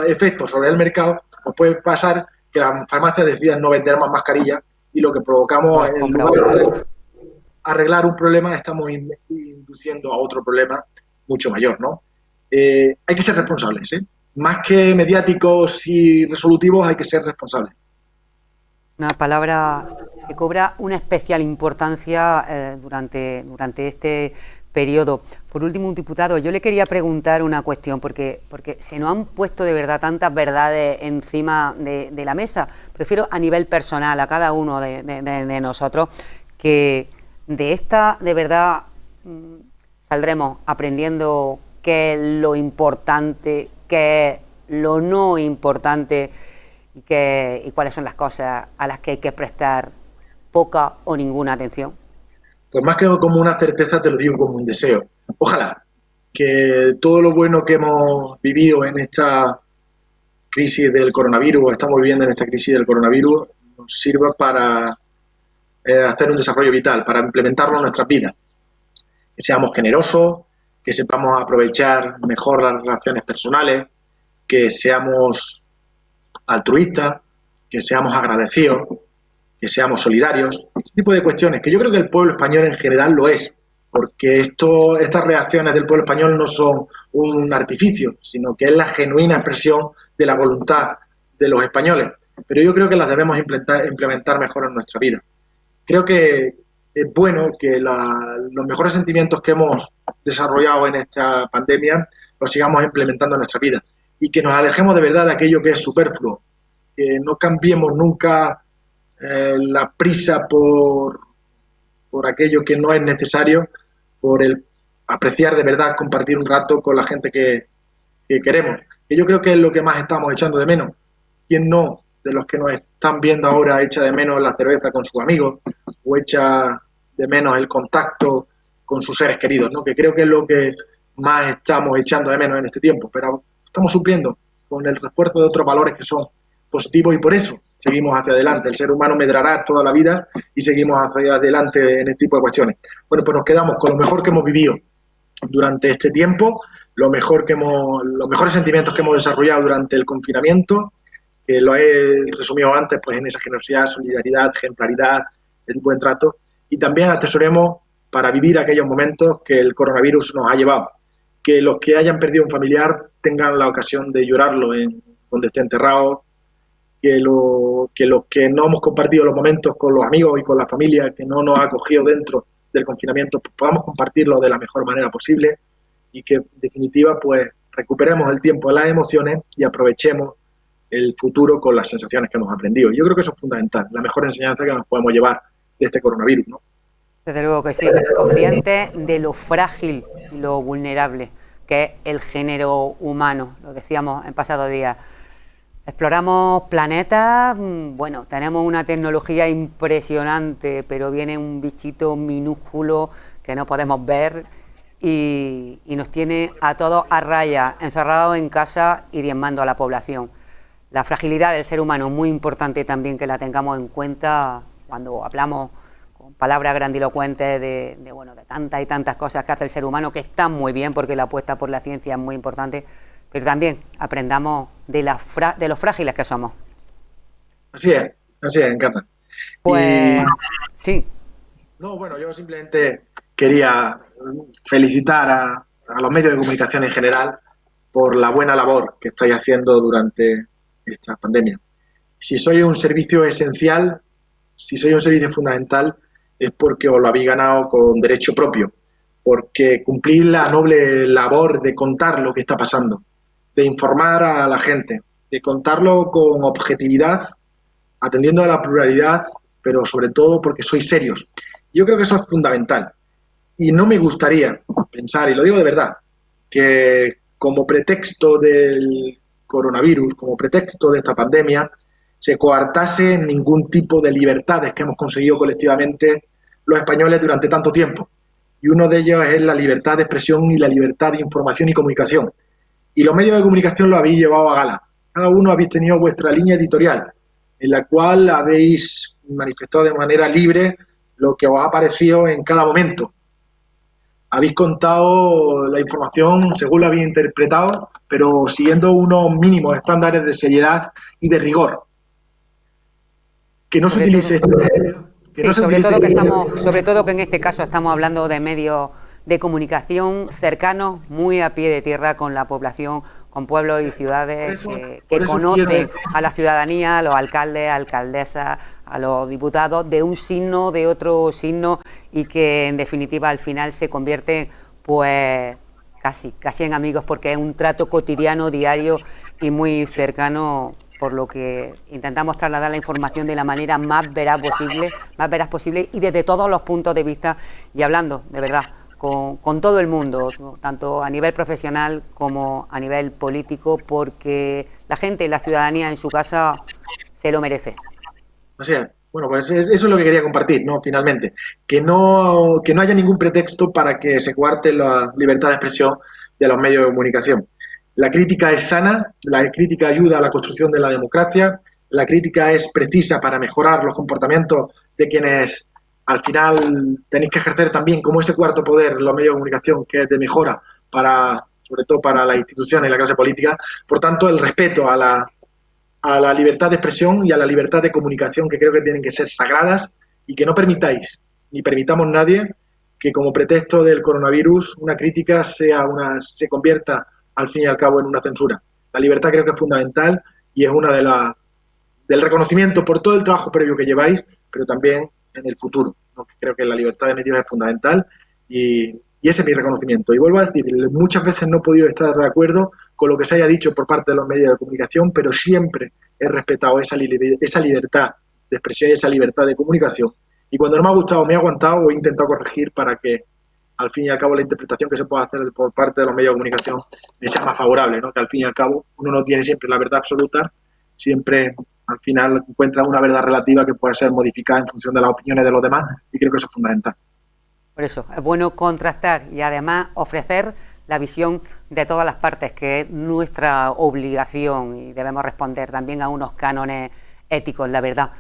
efecto sobre el mercado, pues puede pasar que las farmacias decidan no vender más mascarillas y lo que provocamos, en lugar de arreglar un problema, estamos induciendo a otro problema mucho mayor, ¿no? Hay que ser responsables, ¿eh? Más que mediáticos y resolutivos, hay que ser responsables. Una palabra que cobra una especial importancia durante este periodo. Por último, un diputado, yo le quería preguntar una cuestión, porque se nos han puesto de verdad tantas verdades encima de la mesa, prefiero a nivel personal, a cada uno de nosotros, que de esta, de verdad, saldremos aprendiendo qué es lo importante, qué es lo no importante y cuáles son las cosas a las que hay que prestar poca o ninguna atención? Pues más que como una certeza, te lo digo como un deseo. Ojalá que todo lo bueno que hemos vivido en esta crisis del coronavirus, o estamos viviendo en esta crisis del coronavirus, nos sirva para hacer un desarrollo vital, para implementarlo en nuestras vidas. Que seamos generosos, que sepamos aprovechar mejor las relaciones personales, que seamos altruistas, que seamos agradecidos, que seamos solidarios, este tipo de cuestiones, que yo creo que el pueblo español en general lo es, porque estas reacciones del pueblo español no son un artificio, sino que es la genuina expresión de la voluntad de los españoles. Pero yo creo que las debemos implementar mejor en nuestra vida. Creo que es bueno que los mejores sentimientos que hemos desarrollado en esta pandemia los sigamos implementando en nuestra vida y que nos alejemos de verdad de aquello que es superfluo, que no cambiemos nunca la prisa por aquello que no es necesario, por el apreciar de verdad, compartir un rato con la gente que queremos. Y yo creo que es lo que más estamos echando de menos. ¿Quién no, de los que nos están viendo ahora, echa de menos la cerveza con sus amigos o echa de menos el contacto con sus seres queridos, ¿no? Que creo que es lo que más estamos echando de menos en este tiempo, pero estamos supliendo con el refuerzo de otros valores que son positivos y por eso seguimos hacia adelante. El ser humano medrará toda la vida y seguimos hacia adelante en este tipo de cuestiones. Bueno, pues nos quedamos con lo mejor que hemos vivido durante este tiempo, los mejores sentimientos que hemos desarrollado durante el confinamiento, que lo he resumido antes, pues en esa generosidad, solidaridad, ejemplaridad, el buen trato, y también atesoremos para vivir aquellos momentos que el coronavirus nos ha llevado. Que los que hayan perdido un familiar tengan la ocasión de llorarlo donde esté enterrado, que los que no hemos compartido los momentos con los amigos y con la familia, que no nos ha acogido dentro del confinamiento, pues podamos compartirlo de la mejor manera posible y que en definitiva pues recuperemos el tiempo de las emociones y aprovechemos el futuro con las sensaciones que hemos aprendido. Yo creo que eso es fundamental, la mejor enseñanza que nos podemos llevar de este coronavirus, ¿no? Desde luego que sí, consciente de lo frágil y lo vulnerable que es el género humano, lo decíamos en pasados días. Exploramos planetas, bueno, tenemos una tecnología impresionante, pero viene un bichito minúsculo que no podemos ver y nos tiene a todos a raya, encerrados en casa y diezmando a la población. La fragilidad del ser humano es muy importante también que la tengamos en cuenta cuando hablamos con palabras grandilocuentes de tantas y tantas cosas que hace el ser humano, que están muy bien porque la apuesta por la ciencia es muy importante, pero también aprendamos de los frágiles que somos. Así es, Encarna. Pues sí. No, bueno, yo simplemente quería felicitar a los medios de comunicación en general por la buena labor que estáis haciendo durante esta pandemia. Si sois un servicio esencial, si sois un servicio fundamental, es porque os lo habéis ganado con derecho propio, porque cumplís la noble labor de contar lo que está pasando, de informar a la gente, de contarlo con objetividad, atendiendo a la pluralidad, pero sobre todo porque sois serios. Yo creo que eso es fundamental. Y no me gustaría pensar, y lo digo de verdad, que como pretexto del coronavirus, como pretexto de esta pandemia, se coartase ningún tipo de libertades que hemos conseguido colectivamente los españoles durante tanto tiempo. Y uno de ellos es la libertad de expresión y la libertad de información y comunicación. Y los medios de comunicación lo habéis llevado a gala. Cada uno habéis tenido vuestra línea editorial, en la cual habéis manifestado de manera libre lo que os ha parecido en cada momento. Habéis contado la información según la habéis interpretado, pero siguiendo unos mínimos estándares de seriedad y de rigor. Que no se utilice sobre todo que en este caso estamos hablando de medios de comunicación cercanos, muy a pie de tierra con la población, con pueblos y ciudades que conocen a la ciudadanía, a los alcaldes, alcaldesas, a los diputados de un signo, de otro signo y que en definitiva al final se convierten pues casi en amigos porque es un trato cotidiano, diario y muy cercano, por lo que intentamos trasladar la información de la manera más veraz posible y desde todos los puntos de vista y hablando de verdad con todo el mundo, tanto a nivel profesional como a nivel político, porque la gente, la ciudadanía en su casa se lo merece. Así es. Bueno, pues eso es lo que quería compartir, ¿no? Finalmente, que no haya ningún pretexto para que se coarte la libertad de expresión de los medios de comunicación. La crítica es sana, la crítica ayuda a la construcción de la democracia, la crítica es precisa para mejorar los comportamientos de quienes al final tenéis que ejercer también como ese cuarto poder, los medios de comunicación, que es de mejora para, sobre todo para las instituciones y la clase política. Por tanto, el respeto a la libertad de expresión y a la libertad de comunicación, que creo que tienen que ser sagradas, y que no permitáis, ni permitamos nadie, que como pretexto del coronavirus una crítica se convierta al fin y al cabo en una censura. La libertad creo que es fundamental y es una del reconocimiento por todo el trabajo previo que lleváis, pero también en el futuro, ¿no? Creo que la libertad de medios es fundamental y ese es mi reconocimiento. Y vuelvo a decir, muchas veces no he podido estar de acuerdo con lo que se haya dicho por parte de los medios de comunicación, pero siempre he respetado esa libertad de expresión y esa libertad de comunicación. Y cuando no me ha gustado, me he aguantado o he intentado corregir para que, al fin y al cabo, la interpretación que se pueda hacer por parte de los medios de comunicación me sea más favorable, ¿no? Que al fin y al cabo uno no tiene siempre la verdad absoluta, siempre al final encuentra una verdad relativa que puede ser modificada en función de las opiniones de los demás, y creo que eso es fundamental. Por eso es bueno contrastar y además ofrecer la visión de todas las partes, que es nuestra obligación, y debemos responder también a unos cánones éticos, la verdad.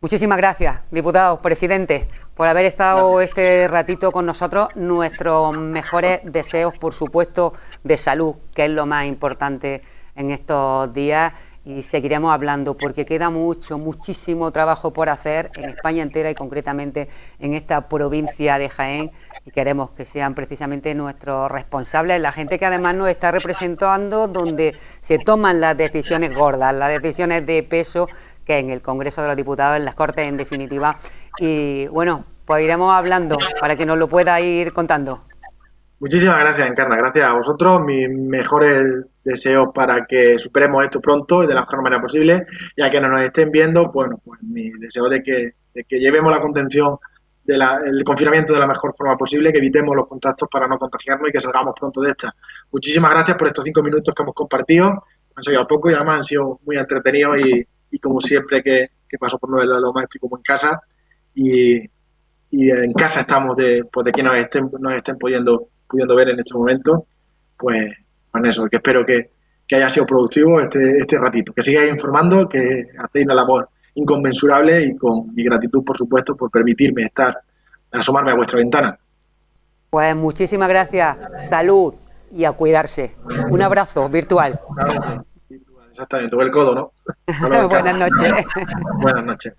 Muchísimas gracias, diputado, presidente, por haber estado este ratito con nosotros. Nuestros mejores deseos, por supuesto, de salud, que es lo más importante en estos días. Y seguiremos hablando porque queda muchísimo trabajo por hacer en España entera y concretamente en esta provincia de Jaén, y queremos que sean precisamente nuestros responsables, la gente que además nos está representando donde se toman las decisiones gordas, las decisiones de peso, que en el Congreso de los Diputados, en las Cortes en definitiva. Y bueno, pues iremos hablando para que nos lo pueda ir contando. Muchísimas gracias, Encarna. Gracias a vosotros. Mis mejores deseos para que superemos esto pronto y de la mejor manera posible. Y a quienes nos estén viendo, bueno, pues mi deseo de que llevemos la contención el confinamiento de la mejor forma posible, que evitemos los contactos para no contagiarnos y que salgamos pronto de esta. Muchísimas gracias por estos 5 minutos que hemos compartido. Han sido poco y además han sido muy entretenidos y como siempre que paso por Nueva Loma estoy como en casa y en casa estamos de quienes nos estén pudiendo ver en este momento, pues con eso, que espero que haya sido productivo este ratito, que sigáis informando, que hacéis una labor inconmensurable y con mi gratitud, por supuesto, por permitirme asomarme a vuestra ventana. Pues muchísimas gracias, salud y a cuidarse. Un abrazo virtual. Exactamente, o el codo, ¿no? Buenas noches. Buenas noches.